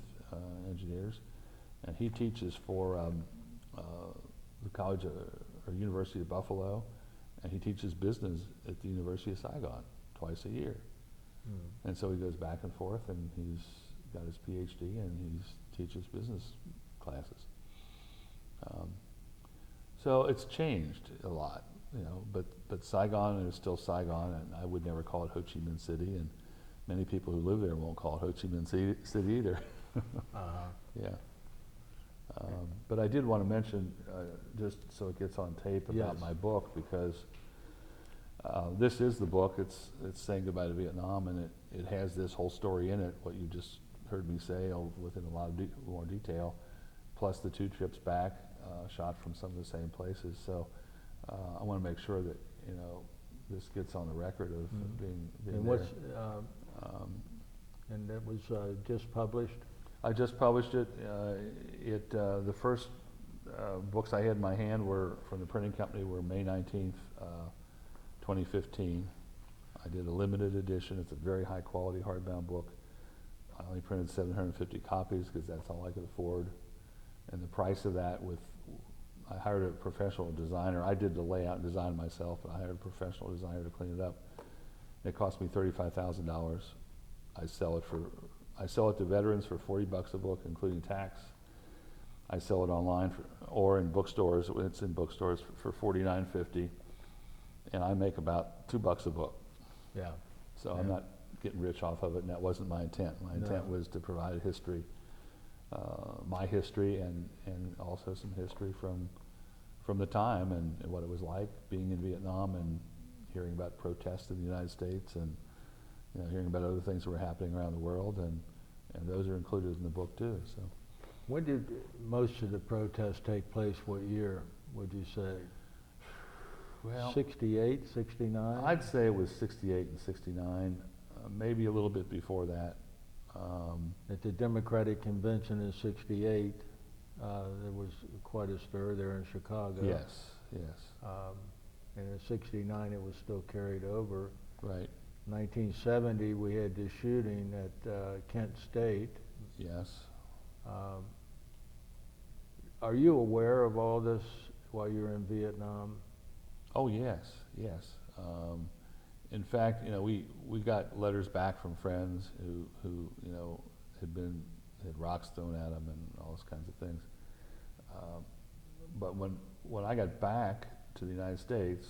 Engineers, and he teaches for the College or University of Buffalo, and he teaches business at the University of Saigon twice a year. Mm. And so he goes back and forth, and he's got his PhD, and he teaches business classes. So it's changed a lot, but Saigon is still Saigon, and I would never call it Ho Chi Minh City, and many people who live there won't call it Ho Chi Minh City either. Yeah. But I did want to mention, just so it gets on tape, about my book, because this is the book. It's saying goodbye to Vietnam, and it has this whole story in it, what you just heard me say, within a lot of more detail, plus the 2 trips back, shot from some of the same places. So I want to make sure that this gets on the record of being and there. And that was just published? I just published it. The first books I had in my hand were from the printing company were May 19th, 2015. I did a limited edition. It's a very high quality hardbound book. I only printed 750 copies because that's all I could afford. And the price of that, I hired a professional designer. I did the layout and design myself, but I hired a professional designer to clean it up. It cost me $35,000. I sell it to veterans for $40 a book, including tax. I sell it online or in bookstores. It's in bookstores for $49.50, and I make about $2 a book. Yeah. So I'm not getting rich off of it, and that wasn't my intent. My intent was to provide history, my history, and also some history from the time and what it was like being in Vietnam, and hearing about protests in the United States, and hearing about other things that were happening around the world, and those are included in the book too. So, when did most of the protests take place? What year would you say? Well, 68, 69? I'd say it was 68 and 69, maybe a little bit before that. At the Democratic Convention in 68, there was quite a stir there in Chicago. Yes. And in 69 it was still carried over. Right. 1970 we had the shooting at Kent State. Yes. Are you aware of all this while you were in Vietnam? Oh yes. In fact, we got letters back from friends who had rocks thrown at them and all those kinds of things. But when I got back, to the United States,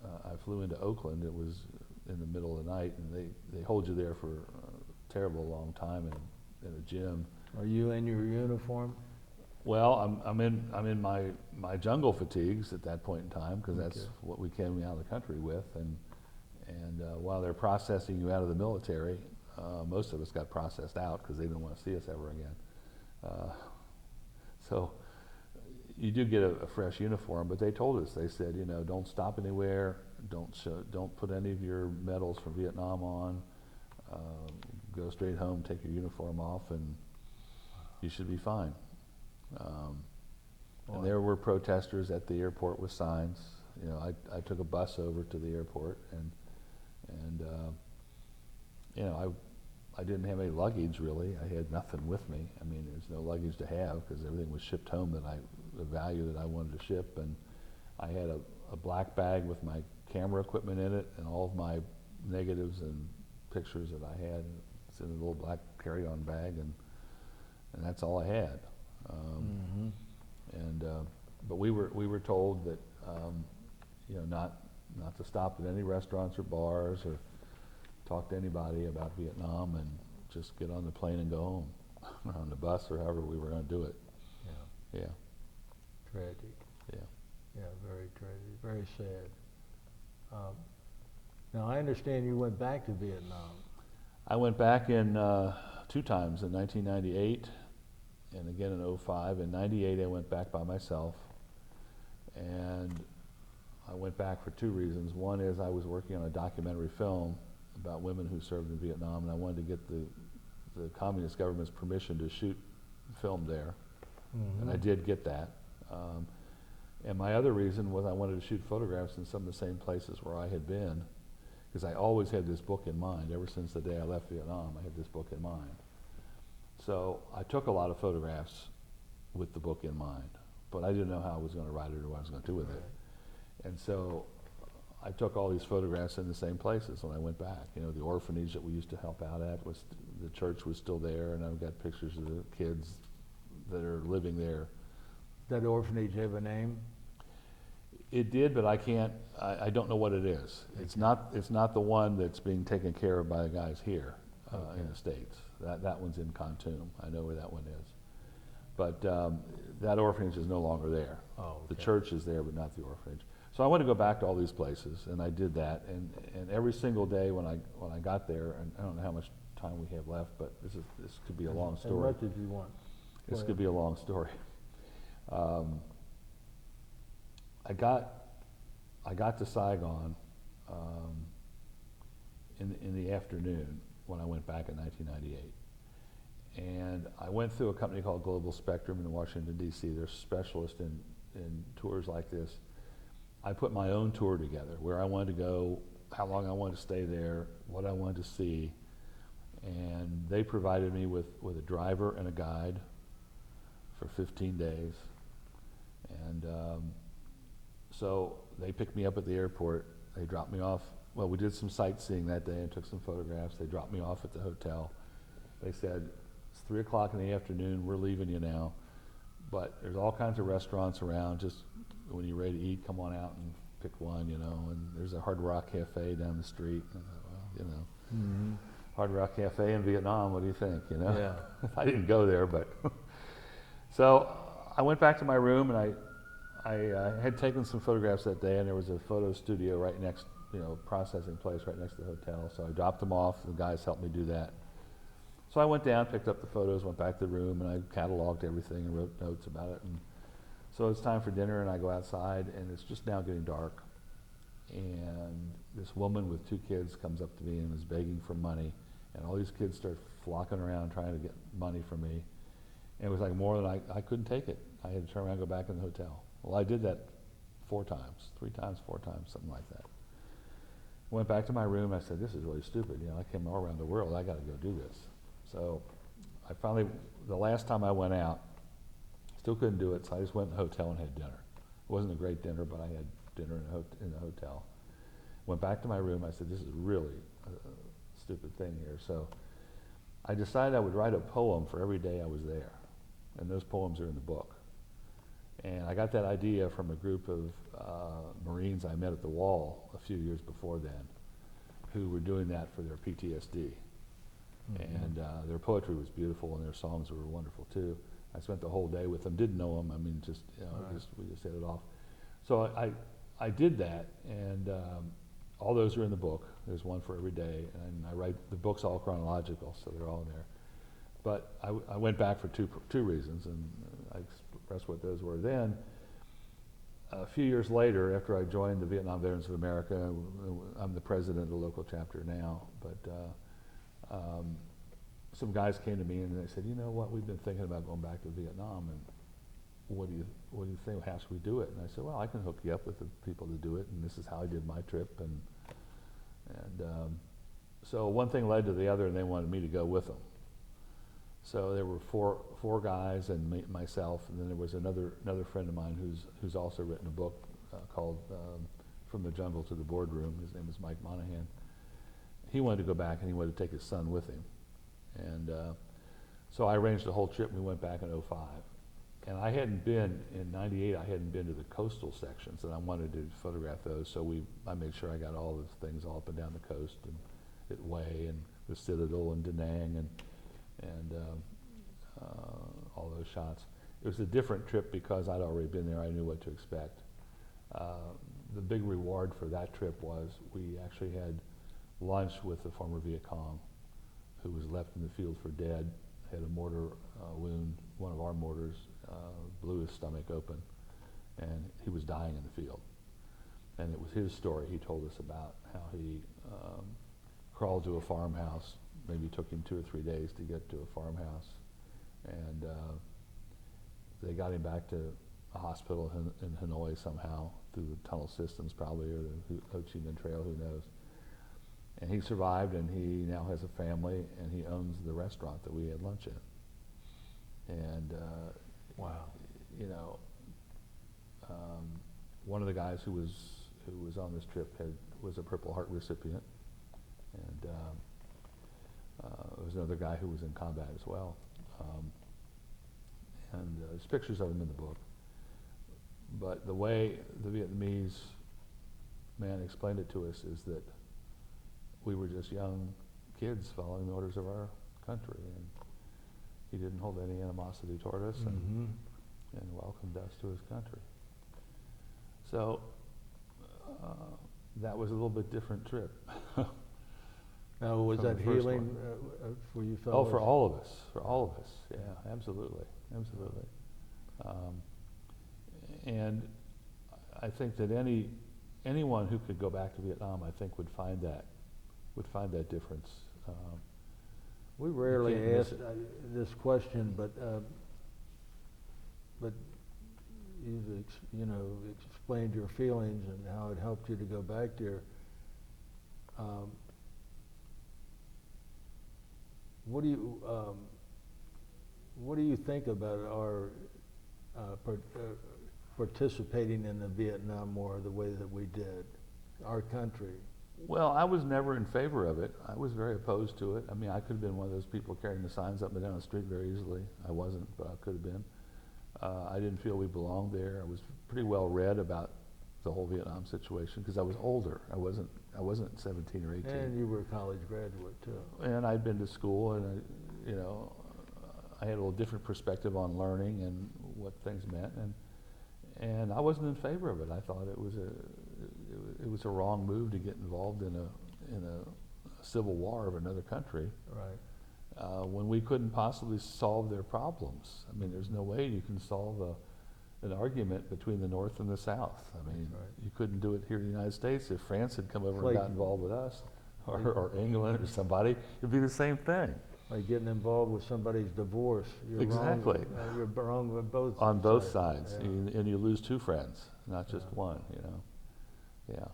I flew into Oakland. It was in the middle of the night, and they hold you there for a terrible long time in a gym. Are you in your uniform? Well, I'm in my jungle fatigues at that point in time, because that's what we came out of the country with, and while they're processing you out of the military, most of us got processed out because they didn't want to see us ever again. So you do get a fresh uniform, but they told us, they said, you know, don't stop anywhere, don't put any of your medals from Vietnam on, go straight home, take your uniform off, and you should be fine. And there were protesters at the airport with signs. You know, I took a bus over to the airport, and you know, I didn't have any luggage really. I had nothing with me. I mean, there's no luggage to have because everything was shipped home the value that I wanted to ship. And I had a black bag with my camera equipment in it and all of my negatives and pictures that I had. It's in a little black carry-on bag, and that's all I had. But we were told that you know, not to stop at any restaurants or bars or talk to anybody about Vietnam, and just get on the plane and go home, or on the bus, or however we were going to do it. Yeah. Yeah. Tragic. Yeah. Yeah, very tragic, very sad. Now I understand you went back to Vietnam. I went back in 2 times, in 1998 and again in 2005. In 98 I went back by myself, and I went back for 2 reasons. One is I was working on a documentary film about women who served in Vietnam, and I wanted to get the communist government's permission to shoot film there, and I did get that. And my other reason was I wanted to shoot photographs in some of the same places where I had been, because I always had this book in mind. Ever since the day I left Vietnam, I had this book in mind. So I took a lot of photographs with the book in mind, but I didn't know how I was going to write it or what I was going to do with it. And so I took all these photographs in the same places when I went back. You know, the orphanage that we used to help out at, the church was still there, and I've got pictures of the kids that are living there. That orphanage have a name? It did, but I don't know what it is. It's not the one that's being taken care of by the guys here in the States. That one's in Khartoum. I know where that one is. But that orphanage is no longer there. Oh, okay. The church is there, but not the orphanage. So I wanted to go back to all these places, and I did that. And every single day when I got there, and I don't know how much time we have left, but this could be a long story. As much as you want. This could be a long story. I got to Saigon in the afternoon when I went back in 1998. And I went through a company called Global Spectrum in Washington, D.C. They're specialists in tours like this. I put my own tour together, where I wanted to go, how long I wanted to stay there, what I wanted to see. And they provided me with a driver and a guide for 15 days. And so they picked me up at the airport. They dropped me off. Well, we did some sightseeing that day and took some photographs. They dropped me off at the hotel. They said, it's 3 o'clock in the afternoon, we're leaving you now. But there's all kinds of restaurants around. Just when you're ready to eat, come on out and pick one, you know. And there's a Hard Rock Cafe down the street. And I thought, well, you know, Hard Rock Cafe in Vietnam, what do you think, you know? Yeah. I didn't go there, but. So I went back to my room, and I had taken some photographs that day, and there was a photo studio right next, you know, processing place right next to the hotel. So I dropped them off. The guys helped me do that. So I went down, picked up the photos, went back to the room, and I cataloged everything and wrote notes about it. And so it's time for dinner, and I go outside, and it's just now getting dark. And this woman with 2 kids comes up to me and is begging for money, and all these kids start flocking around trying to get money from me. And it was like more than I couldn't take it. I had to turn around and go back in the hotel. Well, I did that 4 times, 3 times, 4 times, something like that. Went back to my room. I said, this is really stupid. You know, I came all around the world. I got to go do this. So I finally, the last time I went out, still couldn't do it. So I just went in the hotel and had dinner. It wasn't a great dinner, but I had dinner in the hotel. Went back to my room. I said, this is really a stupid thing here. So I decided I would write a poem for every day I was there. And those poems are in the book. And I got that idea from a group of Marines I met at the wall a few years before then, who were doing that for their PTSD. And their poetry was beautiful, and their songs were wonderful too. I spent the whole day with them. Didn't know them. I mean, just we just hit it off. So I did that, and all those are in the book. There's one for every day, and I write the book's all chronological, so they're all in there. But I went back for two reasons, and I expressed what those were then. A few years later, after I joined the Vietnam Veterans of America, I'm the president of the local chapter now, but some guys came to me and they said, you know what, we've been thinking about going back to Vietnam, and what do you think, how should we do it? And I said, well, I can hook you up with the people to do it, and this is how I did my trip, and so one thing led to the other, and they wanted me to go with them. So there were four guys and myself, and then there was another friend of mine who's also written a book called From the Jungle to the Boardroom. His name is Mike Monahan. He wanted to go back, and he wanted to take his son with him. And so I arranged the whole trip, and we went back in '05. And I hadn't been, in '98, I hadn't been to the coastal sections, and I wanted to photograph those, so I made sure I got all the things all up and down the coast, and at Hue, and the Citadel, and Da Nang, and all those shots. It was a different trip because I'd already been there. I knew what to expect. The big reward for that trip was we actually had lunch with the former Viet Cong who was left in the field for dead, had a mortar wound. One of our mortars blew his stomach open, and he was dying in the field. And it was his story. He told us about how he crawled to a farmhouse. Maybe it took him 2 or 3 days to get to a farmhouse, and they got him back to a hospital in Hanoi somehow through the tunnel systems probably, or the Ho Chi Minh Trail, who knows. And he survived, and he now has a family, and he owns the restaurant that we had lunch in. And Wow. you know, one of the guys who was on this trip was a Purple Heart recipient, and there was another guy who was in combat as well. And there's pictures of him in the book. But the way the Vietnamese man explained it to us is that we were just young kids following the orders of our country, and he didn't hold any animosity toward us, and welcomed us to his country. So that was a little bit different trip. Now, was From that the first healing for you Oh, fellows? for all of us, yeah, absolutely. And I think that anyone who could go back to Vietnam, I think, would find that difference. We rarely can't miss ask it. this question, but you've explained your feelings and how it helped you to go back there. What do you think about our participating in the Vietnam War the way that we did, our country? Well, I was never in favor of it. I was very opposed to it. I mean, I could have been one of those people carrying the signs up and down the street very easily. I wasn't, but I could have been. I didn't feel we belonged there. I was pretty well read about the whole Vietnam situation because I was older. I wasn't 17 or 18. And you were a college graduate too. And I'd been to school, and I had a little different perspective on learning and what things meant, and I wasn't in favor of it. I thought it was a wrong move to get involved in a civil war of another country. Right. When we couldn't possibly solve their problems. I mean, there's no way you can solve an argument between the North and the South. I mean, right. You couldn't do it here in the United States. If France had come over and Like- got involved with us, or England or somebody, it'd be the same thing. Like getting involved with somebody's divorce. You're Exactly. Wrong, you're wrong with both On both sides, Yeah. and you lose two friends, not just Yeah. one. Yeah. Yeah.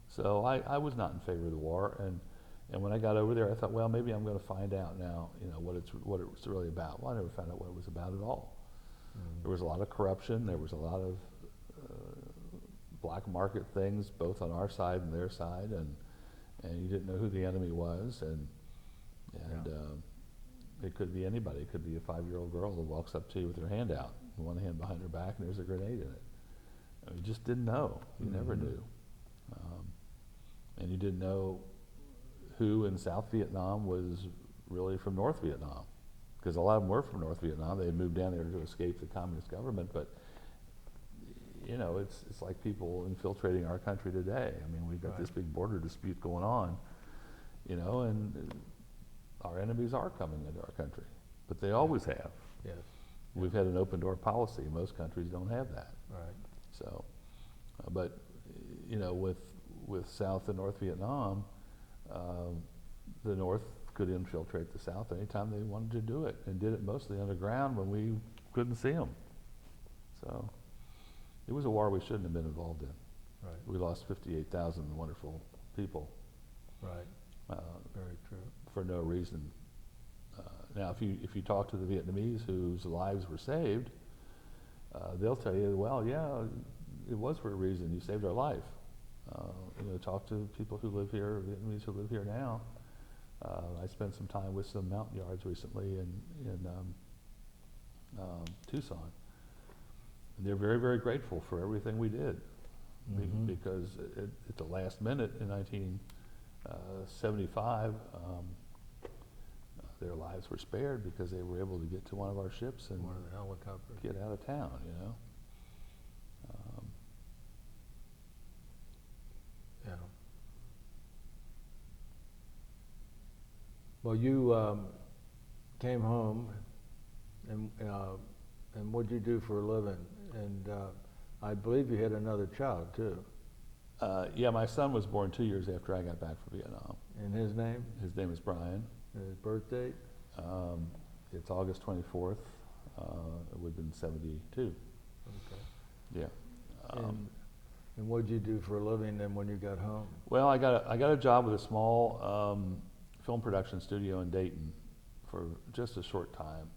So I was not in favor of the war, and when I got over there, I thought, well, maybe I'm going to find out now, what it's really about. Well, I never found out what it was about at all. There was a lot of corruption. There was a lot of black market things, both on our side and their side, and you didn't know who the enemy was, and it could be anybody. It could be a 5-year-old girl that walks up to you with her hand out, one hand behind her back, and there's a grenade in it. And you just didn't know. You never knew. And you didn't know who in South Vietnam was really from North Vietnam, because a lot of them were from North Vietnam. They had moved down there to escape the communist government, but you know, it's like people infiltrating our country today. I mean, we've got this big border dispute going on, you know, and our enemies are coming into our country, but they always have. Yes. We've had an open door policy. Most countries don't have that. Right. So, but you know, with South and North Vietnam, the North could infiltrate the South anytime they wanted to do it, and did it mostly underground when we couldn't see them. So, it was a war we shouldn't have been involved in. Right. We lost 58,000 wonderful people. Right. Very true. For no reason. Now, if you talk to the Vietnamese whose lives were saved, they'll tell you, well, yeah, it was for a reason. You saved our life. You know, talk to people who live here, Vietnamese who live here now. I spent some time with some mountain yards recently in Tucson. And they're very, very grateful for everything we did, because at the last minute in 1975, their lives were spared because they were able to get to one of our ships and one of the helicopters, get out of town. You know. Yeah. Well, you came home, and what'd you do for a living? And I believe you had another child too. Yeah, my son was born 2 years after I got back from Vietnam. And his name? His name is Brian. And his birth date? It's August 24th. It would have been 72. Okay. Yeah. And what'd you do for a living then when you got home? Well, I got a job with a small film production studio in Dayton for just a short time.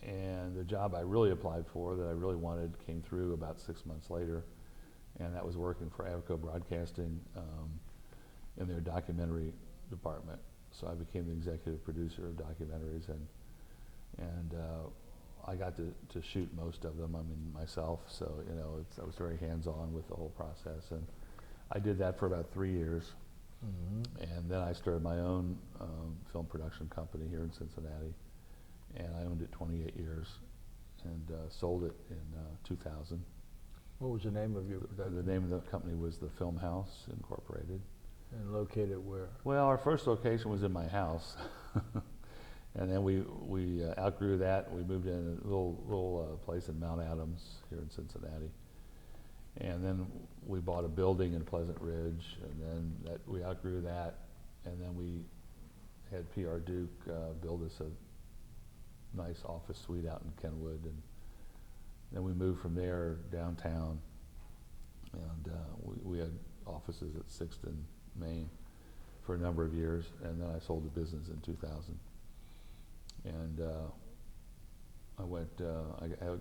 And the job I really applied for, that I really wanted, came through about 6 months later. And that was working for AECAN Broadcasting in their documentary department. So I became the executive producer of documentaries, and I got to shoot most of them, I mean, myself. So, you know, I was very hands-on with the whole process. And I did that for about 3 years. And then I started my own film production company here in Cincinnati. And I owned it 28 years and sold it in 2000. What was the name of your production? The name of the company was the Film House Incorporated. And located where? Well, our first location was in my house. And then we outgrew that. We moved in a little place in Mount Adams here in Cincinnati. And then we bought a building in Pleasant Ridge, and then we outgrew that. And then we had PR Duke build us a nice office suite out in Kenwood, and then we moved from there downtown, and we had offices at 6th and Main for a number of years, and then I sold the business in 2000. And I went,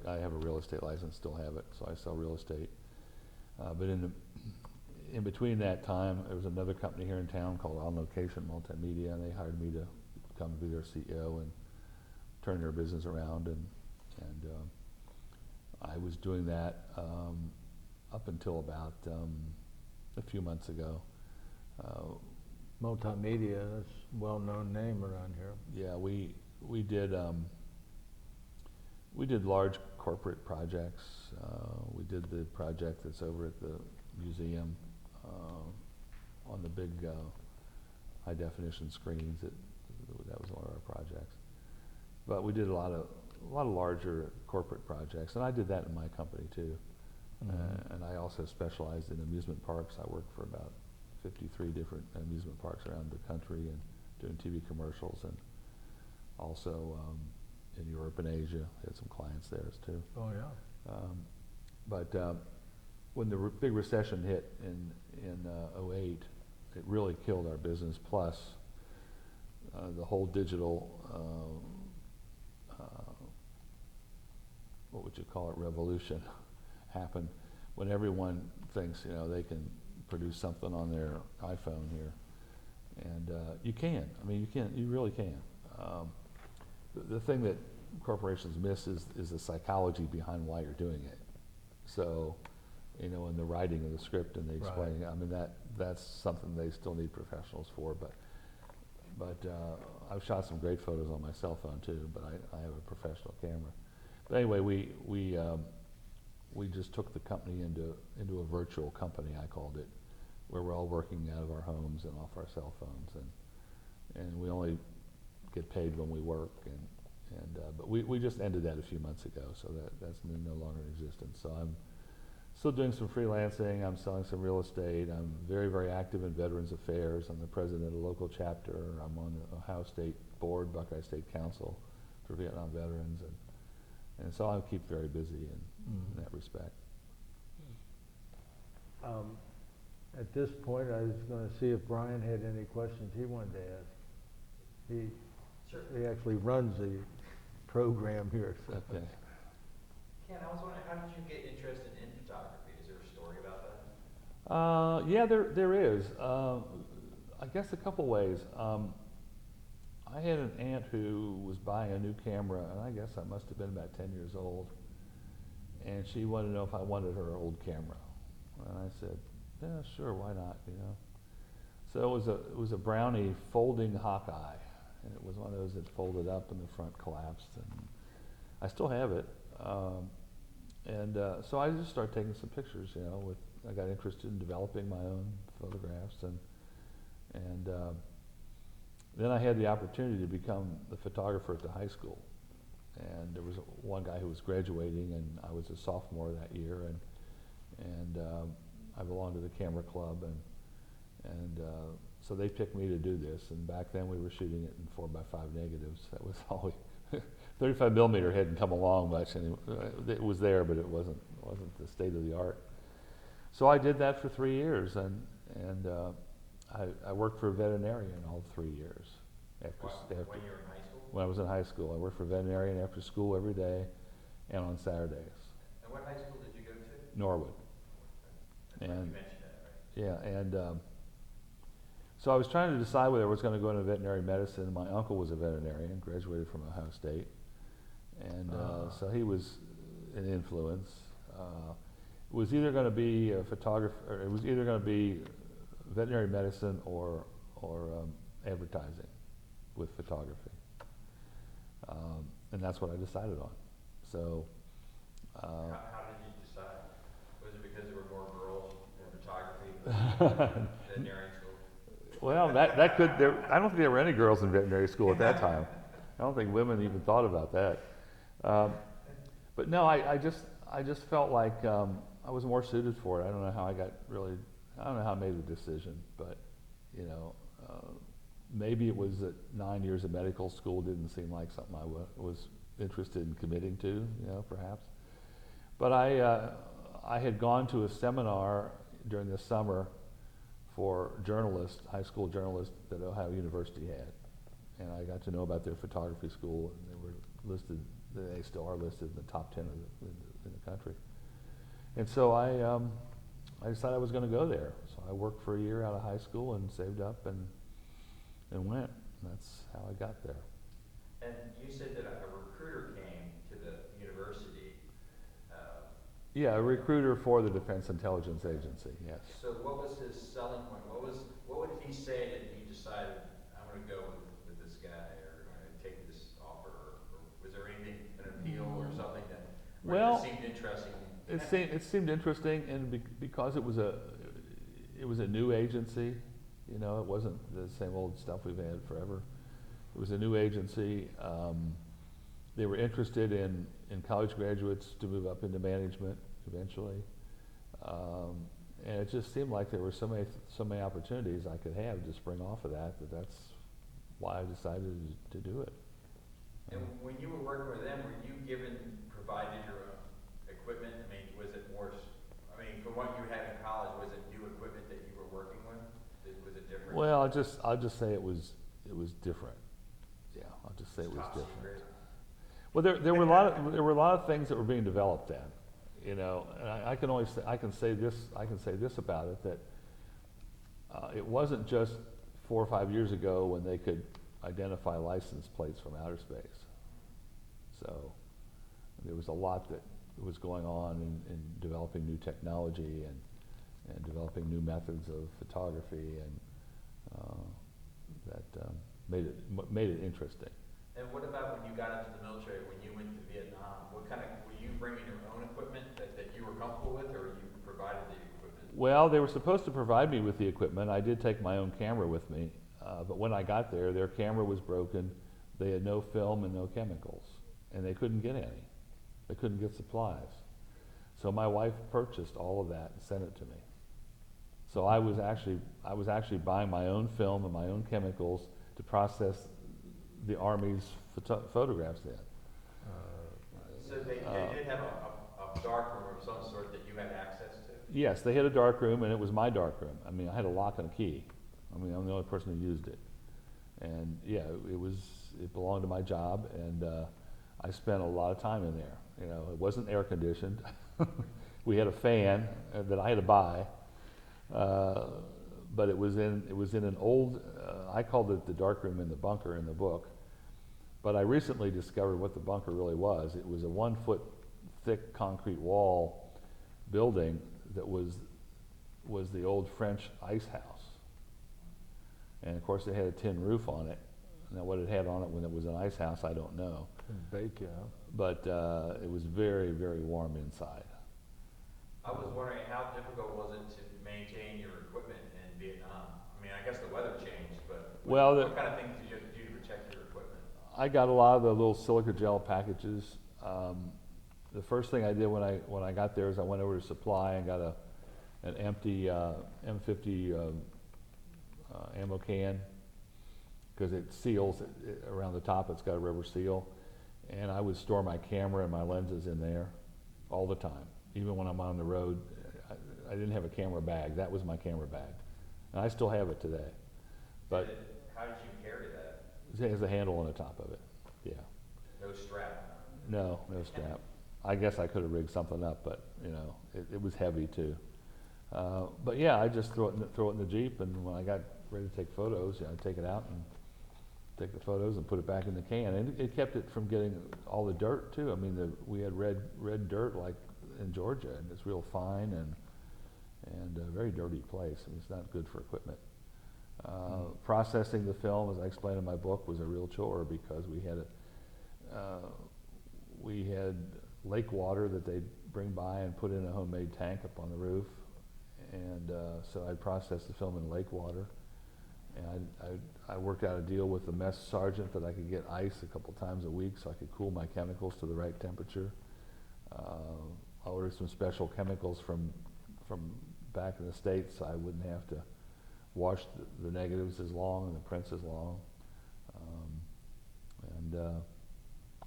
I have a real estate license, still have it, so I sell real estate. But in between that time, there was another company here in town called On Location Multimedia, and they hired me to come be their CEO and turn their business around, and I was doing that up until about a few months ago. Multimedia, that's a well-known name around here. Yeah, we did large corporate projects. We did the project that's over at the museum on the big high definition screens. That was one of our projects. But we did a lot of larger corporate projects, and I did that in my company too. And I also specialized in amusement parks. I worked for about 53 different amusement parks around the country and doing TV commercials, and also in Europe and Asia. Had some clients there too. Oh yeah. But when the big recession hit in 2008, it really killed our business. Plus, the whole digital what would you call it, revolution happened, when everyone thinks, you know, they can produce something on their iPhone here. And you can. I mean, you really can. The thing that corporations miss is the psychology behind why you're doing it. So, you know, in the writing of the script and the explaining, I mean, that's something they still need professionals for, but I've shot some great photos on my cell phone too, but I have a professional camera. But anyway, we just took the company into a virtual company, I called it, where we're all working out of our homes and off our cell phones, and we only get paid when we work, but we just ended that a few months ago, so that's no longer in existence. So I'm still doing some freelancing. I'm selling some real estate. I'm very, very active in Veterans Affairs. I'm the president of a local chapter. I'm on the Ohio State Board, Buckeye State Council for Vietnam veterans, and so I keep very busy in that respect. At this point, I was going to see if Brian had any questions he wanted to ask. He actually runs the program here. So. Okay. Ken, I was wondering, how did you get interested in photography? Is there a story about that? Yeah, there is. I guess a couple ways. I had an aunt who was buying a new camera, and I guess I must have been about 10 years old, and she wanted to know if I wanted her old camera, and I said, yeah, sure, why not, you know. So it was a Brownie folding Hawkeye, and it was one of those that folded up and the front collapsed, and I still have it. So I just started taking some pictures, you know. I got interested in developing my own photographs, and then I had the opportunity to become the photographer at the high school. And there was one guy who was graduating, and I was a sophomore that year, and I belonged to the camera club, and so they picked me to do this. And back then we were shooting it in 4x5 negatives. That was all 35 millimeter hadn't come along much, and it was there, but it wasn't the state of the art. So I did that for 3 years, and I worked for a veterinarian all 3 years. When you were in high school? When I was in high school, I worked for a veterinarian after school every day, and on Saturdays. And what high school did you go to? Norwood. You mentioned that, right? Yeah, and so I was trying to decide whether I was going to go into veterinary medicine. My uncle was a veterinarian, graduated from Ohio State, and so he was an influence. It was either going to be a photographer, or it was either going to be veterinary medicine or advertising with photography, and that's what I decided on. So. How did you decide? Was it because there were more girls in photography? Veterinary school? Well, that could. I don't think there were any girls in veterinary school at that time. I don't think women even thought about that. But no, I just felt like I was more suited for it. I don't know how I don't know how I made the decision, but you know, maybe it was that 9 years of medical school didn't seem like something I was interested in committing to, you know, perhaps. But I had gone to a seminar during the summer for journalists, high school journalists that Ohio University had, and I got to know about their photography school, and they were listed. They still are listed in the top 10 in the country. And so I decided I was going to go there. So I worked for a year out of high school and saved up and went. And that's how I got there. And you said that a recruiter came to the university. Yeah, a recruiter for the Defense Intelligence Agency, yes. So what was his selling point? What would he say that you decided, I'm going to go with this guy, or I'm going to take this offer? Or was there anything, an appeal or something that just seemed interesting? It seemed interesting, and because it was a new agency, you know, it wasn't the same old stuff we've had forever. It was a new agency. They were interested in college graduates to move up into management eventually, and it just seemed like there were so many opportunities I could have to spring off of that. That's why I decided to do it. And when you were working with them, were you provided your own equipment? I mean, was it more? I mean, from what you had in college, was it new equipment that you were working with? Was it different? Well, I'll just say it was different. Yeah, I'll just say it was different. Secret. Well, there were a lot of things that were being developed then, you know, and I can say this about it, that it wasn't just 4 or 5 years ago when they could identify license plates from outer space. So there was a lot that was going on in developing new technology and developing new methods of photography, and that made it interesting. And what about when you got into the military, when you went to Vietnam? What kind of, were you bringing your own equipment that you were comfortable with, or you provided the equipment? Well, they were supposed to provide me with the equipment. I did take my own camera with me, but when I got there, their camera was broken. They had no film and no chemicals, and they couldn't get any. They couldn't get supplies. So my wife purchased all of that and sent it to me. So I was actually buying my own film and my own chemicals to process the Army's photographs then. So they did have a dark room of some sort that you had access to? Yes, they had a dark room, and it was my dark room. I mean, I had a lock and a key. I mean, I'm the only person who used it. And yeah, it belonged to my job, and I spent a lot of time in there. You know, it wasn't air conditioned. We had a fan that I had to buy, but it was in an old. I called it the dark room in the bunker in the book, but I recently discovered what the bunker really was. It was a 1 foot thick concrete wall building that was the old French ice house, and of course it had a tin roof on it. Now what it had on it when it was an ice house, I don't know. Bake, yeah. But it was very, very warm inside. I was wondering, how difficult was it to maintain your equipment in Vietnam? I mean, I guess the weather changed, but what kind of things did you have to do to protect your equipment? I got a lot of the little silica gel packages. The first thing I did when I got there is I went over to supply and got an empty M50 ammo can, because it seals around the top. It's got a rubber seal, and I would store my camera and my lenses in there all the time. Even when I'm on the road, I didn't have a camera bag. That was my camera bag, and I still have it today. But how did you carry that? it has a handle on the top of it. Yeah. No strap? No strap. I guess I could have rigged something up, but you know, it was heavy too. But yeah, I just throw it in the Jeep, and when I got ready to take photos, yeah, I'd take it out and take the photos and put it back in the can. And it kept it from getting all the dirt too. I mean, we had red dirt like in Georgia, and it's real fine and a very dirty place. I mean, it's not good for equipment. Processing the film, as I explained in my book, was a real chore, because we had lake water that they'd bring by and put in a homemade tank up on the roof, and so I'd process the film in lake water, and I worked out a deal with the mess sergeant that I could get ice a couple times a week so I could cool my chemicals to the right temperature. I ordered some special chemicals from back in the States, so I wouldn't have to wash the negatives as long and the prints as long. And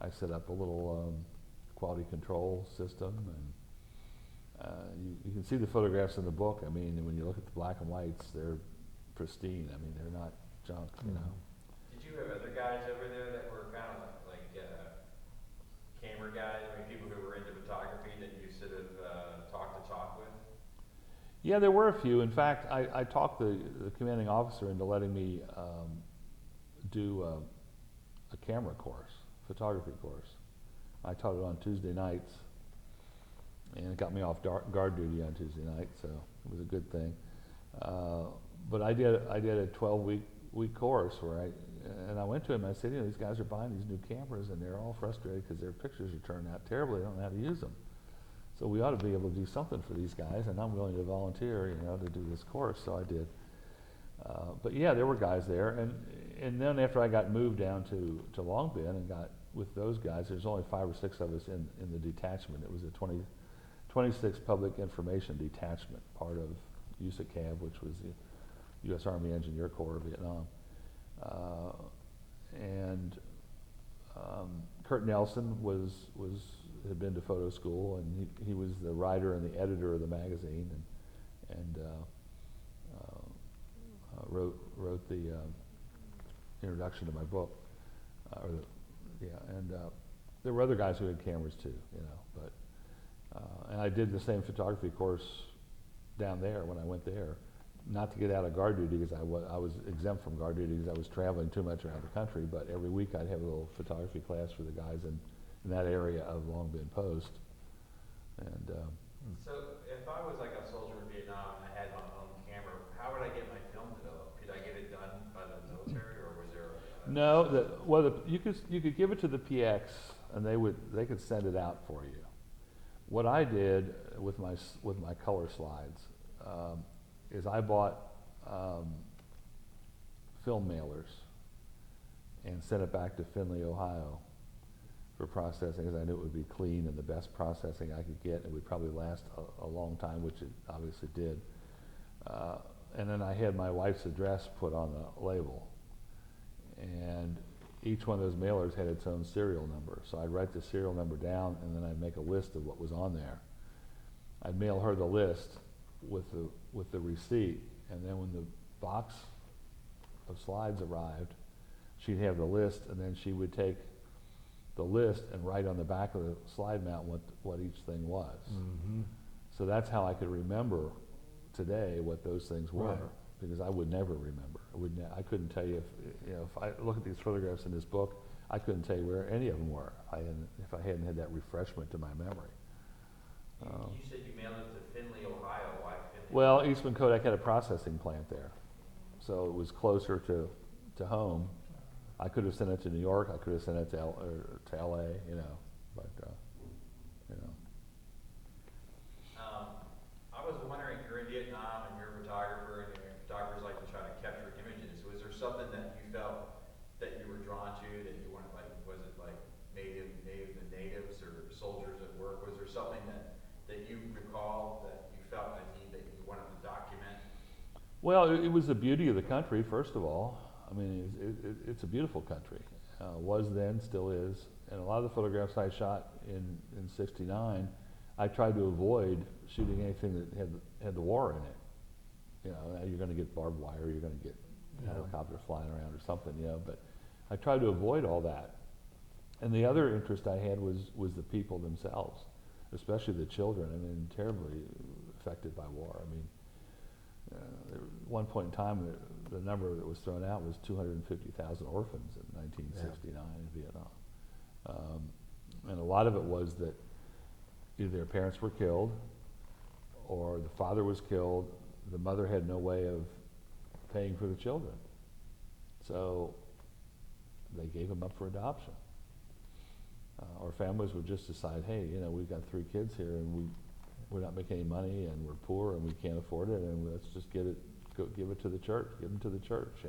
I set up a little quality control system, and you can see the photographs in the book. I mean, when you look at the black and whites, they're pristine. I mean, they're not junk, you know. Did you have other guys over there that were kind of like camera guys, I mean, people who were into photography that you sort of talk with? Yeah, there were a few. In fact, I talked the commanding officer into letting me do a camera course, photography course. I taught it on Tuesday nights, and it got me off guard duty on Tuesday night, so it was a good thing. But I did a 12-week course where I went to him and I said, you know, these guys are buying these new cameras and they're all frustrated because their pictures are turned out terribly. They don't know how to use them. So we ought to be able to do something for these guys, and I'm willing to volunteer, you know, to do this course. So I did. But yeah, there were guys there, and then after I got moved down to Long Binh and got with those guys, there's only 5 or 6 of us in the detachment. It was a 26 Public Information Detachment, part of AECAN, which was the U.S. Army Engineer Corps of Vietnam. And Kurt Nelson had been to photo school, and he was the writer and the editor of the magazine, and wrote the introduction to my book. There were other guys who had cameras too, you know. But and I did the same photography course down there when I went there, not to get out of guard duty, because I was exempt from guard duty because I was traveling too much around the country. But every week I'd have a little photography class for the guys in that area of Long Binh Post. And So if I was like a soldier in Vietnam and I had my own camera, how would I get my film developed? Could I get it done by the military, or was there you could give it to the PX, and they could send it out for you. What I did with my color slides is I bought film mailers and sent it back to Findlay, Ohio for processing, because I knew it would be clean and the best processing I could get. It would probably last a long time, which it obviously did. And then I had my wife's address put on the label. And each one of those mailers had its own serial number. So I'd write the serial number down, and then I'd make a list of what was on there. I'd mail her the list with the receipt, and then when the box of slides arrived, she'd have the list, and then she would take the list and write on the back of the slide mount what each thing was. Mm-hmm. So that's how I could remember today what those things were, Right. because I would never remember. I couldn't tell you if I look at these photographs in this book, I couldn't tell you where any of them were if I hadn't had that refreshment to my memory. You said you mailed it to Findlay, Ohio. Why Findlay? Well, Eastman Kodak had a processing plant there, so it was closer to home. I could have sent it to New York. I could have sent it to LA, but I was wondering, you're in Vietnam and you're a photographer, and photographers like to try to capture images. Was there something that you felt that you were drawn to, that you wanted, like, was it like natives or soldiers at work? Was there something that you recall that you felt like that you wanted to document? Well, it was the beauty of the country, first of all. I mean, it's a beautiful country. Was then, still is. And a lot of the photographs I shot in '69, I tried to avoid shooting anything that had the war in it. You're going to get barbed wire, you're going to get helicopters flying around or something, but I tried to avoid all that. And the other interest I had was the people themselves, especially the children. I mean, terribly affected by war. I mean, at one point in time, the number that was thrown out was 250,000 orphans in 1969 in Vietnam. And a lot of it was that either their parents were killed, or the father was killed. The mother had no way of paying for the children, so they gave them up for adoption. Or families would just decide, hey, we've got 3 kids here, and we're not making any money, and we're poor, and we can't afford it, and let's just give it to the church, give them to the church,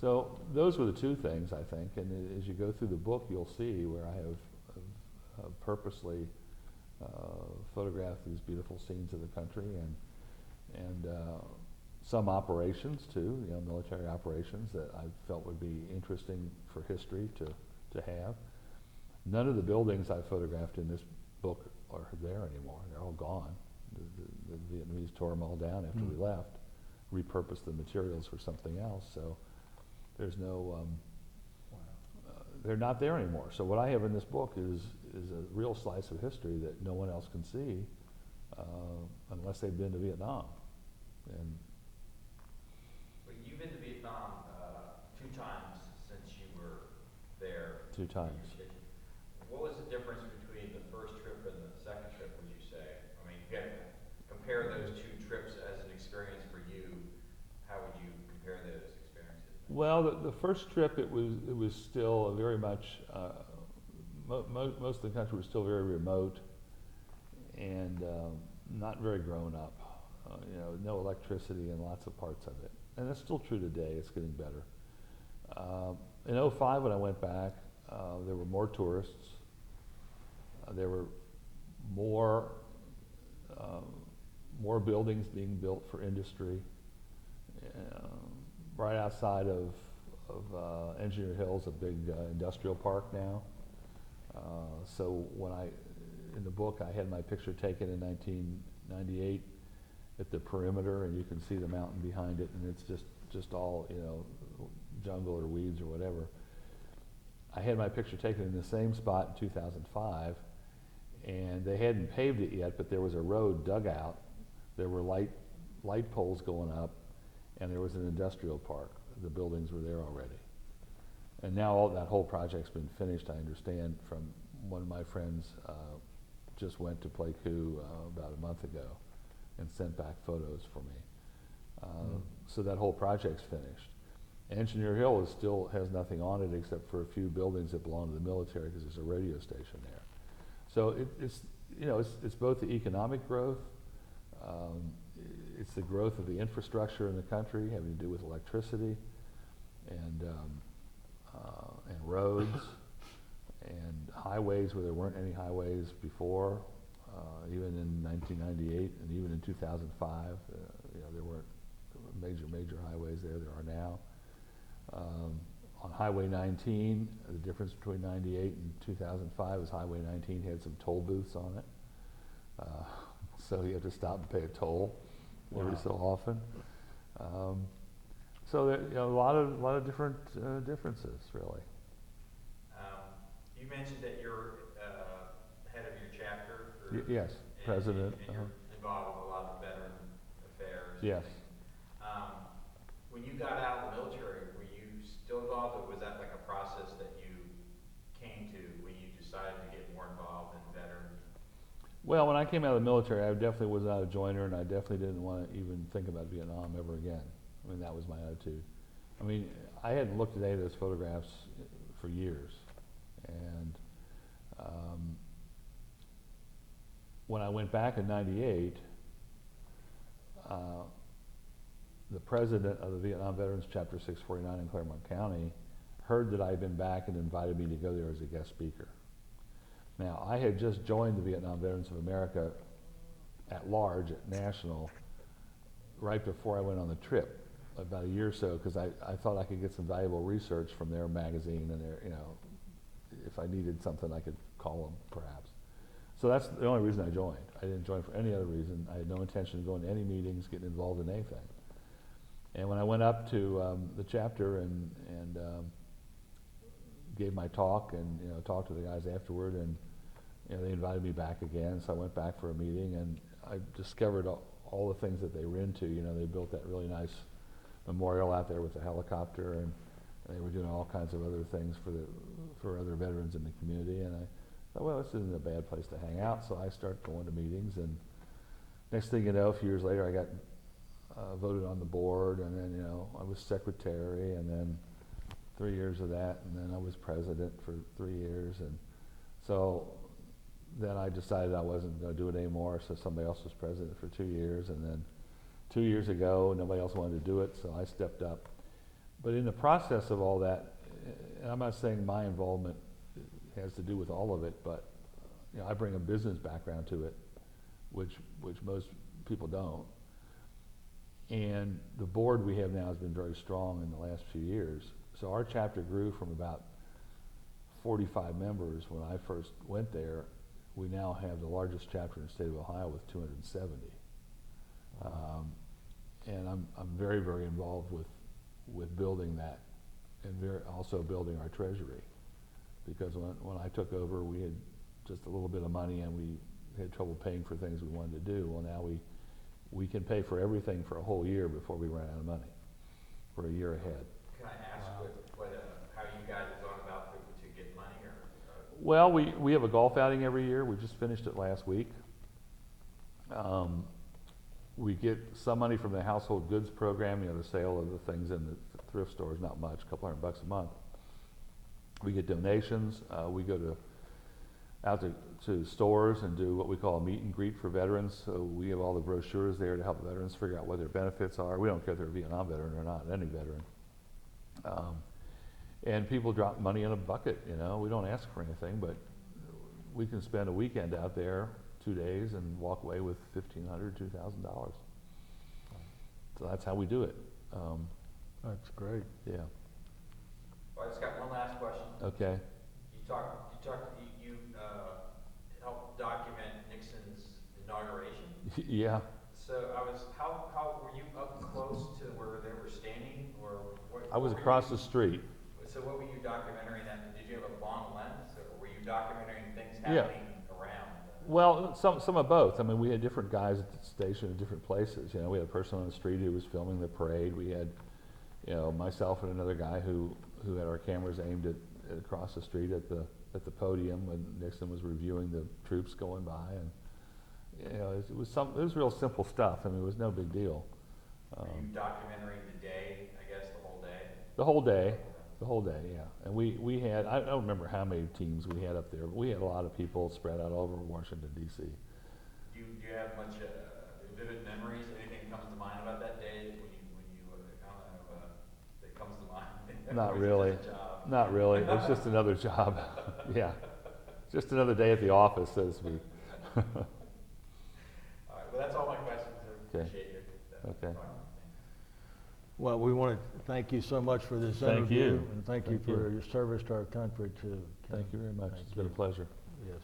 So those were the 2 things, I think, and as you go through the book, you'll see where I have purposely photographed these beautiful scenes of the country, and some operations too, military operations that I felt would be interesting for history to have. None of the buildings I photographed in this book are there anymore. They're all gone. The Vietnamese tore them all down after we left, repurposed the materials for something else. So there's no, they're not there anymore. So what I have in this book is a real slice of history that no one else can see unless they've been to Vietnam. And Well, you've been to Vietnam 2 times since you were there. 2 times. What was the difference between the first trip and the second trip, would you say? I mean, if you had to compare those 2 trips as an experience for you, how would you compare those experiences? Well, the first trip, it was still very much, most of the country was still very remote and not very grown up. No electricity in lots of parts of it. And that's still true today. It's getting better. In '05, when I went back, there were more tourists. There were more buildings being built for industry. Right outside of Engineer Hills, a big industrial park now. So in the book, I had my picture taken in 1998 at the perimeter, and you can see the mountain behind it, and it's just all jungle or weeds or whatever. I had my picture taken in the same spot in 2005, and they hadn't paved it yet, but there was a road dug out. There were light poles going up, and there was an industrial park. The buildings were there already. And now all that whole project's been finished, I understand, from one of my friends just went to play coup about a month ago and sent back photos for me. So that whole project's finished. Engineer Hill is still has nothing on it except for a few buildings that belong to the military because there's a radio station there. So it's you know it's both the economic growth, it's the growth of the infrastructure in the country having to do with electricity and roads and highways where there weren't any highways before, even in 1998 and even in 2005. You know, there weren't major highways there. There are now. On Highway 19, the difference between 98 and 2005 is Highway 19 had some toll booths on it. So you have to stop and pay a toll every so often. So there, you know, a lot of different differences, really. You mentioned that you're head of your chapter. Yes, president. And you're involved with a lot of veteran affairs. Yes. When you got out of the military, were you still involved, or was that like a process that you came to when you decided to get more involved in veterans? Well, when I came out of the military, I definitely was not a joiner, and I definitely didn't want to even think about Vietnam ever again. I mean, that was my attitude. I mean, I hadn't looked at any of those photographs for years. And when I went back in '98, the president of the Vietnam Veterans Chapter 649 in Claremont County heard that I had been back and invited me to go there as a guest speaker. Now, I had just joined the Vietnam Veterans of America at large, at national, right before I went on the trip, about a year or so, because I thought I could get some valuable research from their magazine and their, you know, if I needed something I could call them perhaps. So that's the only reason I joined. I didn't join for any other reason. I had no intention of going to any meetings, getting involved in anything. And when I went up to the chapter and gave my talk and, you know, talked to the guys afterward, and, you know, they invited me back again, so I went back for a meeting, and I discovered all the things that they were into. You know, they built that really nice memorial out there with the helicopter, and they were doing all kinds of other things for other veterans in the community, and I thought, well, this isn't a bad place to hang out, so I started going to meetings, and next thing you know, a few years later, I got voted on the board, and then, you know, I was secretary, and then 3 years of that, and then I was president for 3 years, and so then I decided I wasn't going to do it anymore, so somebody else was president for 2 years, and then 2 years ago, nobody else wanted to do it, so I stepped up. But in the process of all that, and I'm not saying my involvement has to do with all of it, but, you know, I bring a business background to it, which most people don't. And the board we have now has been very strong in the last few years. So our chapter grew from about 45 members when I first went there. We now have the largest chapter in the state of Ohio with 270. And I'm very, very involved with building that, and also building our treasury. Because when I took over, we had just a little bit of money, and we had trouble paying for things we wanted to do. Well, now we can pay for everything for a whole year before we run out of money, for a year ahead. Can I ask how you guys have gone about to get money? Well, we have a golf outing every year. We just finished it last week. We get some money from the household goods program, you know, the sale of the things in the thrift stores, not much, a couple $100 a month. We get donations. We go out to stores and do what we call a meet and greet for veterans. So we have all the brochures there to help veterans figure out what their benefits are. We don't care if they're a Vietnam veteran or not, any veteran. And people drop money in a bucket, you know. We don't ask for anything, but we can spend a weekend out there, 2 days, and walk away with $1,500, $2,000. So that's how we do it. That's great. Yeah. Well, I just got one last question. Okay. You helped document Nixon's inauguration. Yeah. So how were you up close to where they were standing, or what? I was across the street. So what were you documenting that? Did you have a long lens, or were you documenting things happening around? Well, some of both. I mean, we had different guys at the station in different places. You know, we had a person on the street who was filming the parade. We had, you know, myself and another guy who who had our cameras aimed at across the street at the podium when Nixon was reviewing the troops going by, and it was real simple stuff. I mean, it was no big deal. Are you documenting the day, I guess, the whole day? The whole day, yeah. And we had, I don't remember how many teams we had up there, but we had a lot of people spread out all over Washington, D.C. Do you have much vivid memories? Anything comes to mind about that day when you that comes to mind? Not Or is it really. just a job? Not really. It's just another job. Yeah. Just another day at the office, so to speak. All right, well, that's all my questions. I Okay. appreciate it. Okay. Well, we want to thank you so much for this Thank interview. you. And thank you Thank for you. your service to our country, too. Ken. Thank you very much. Thank It's been a you. pleasure. Yes.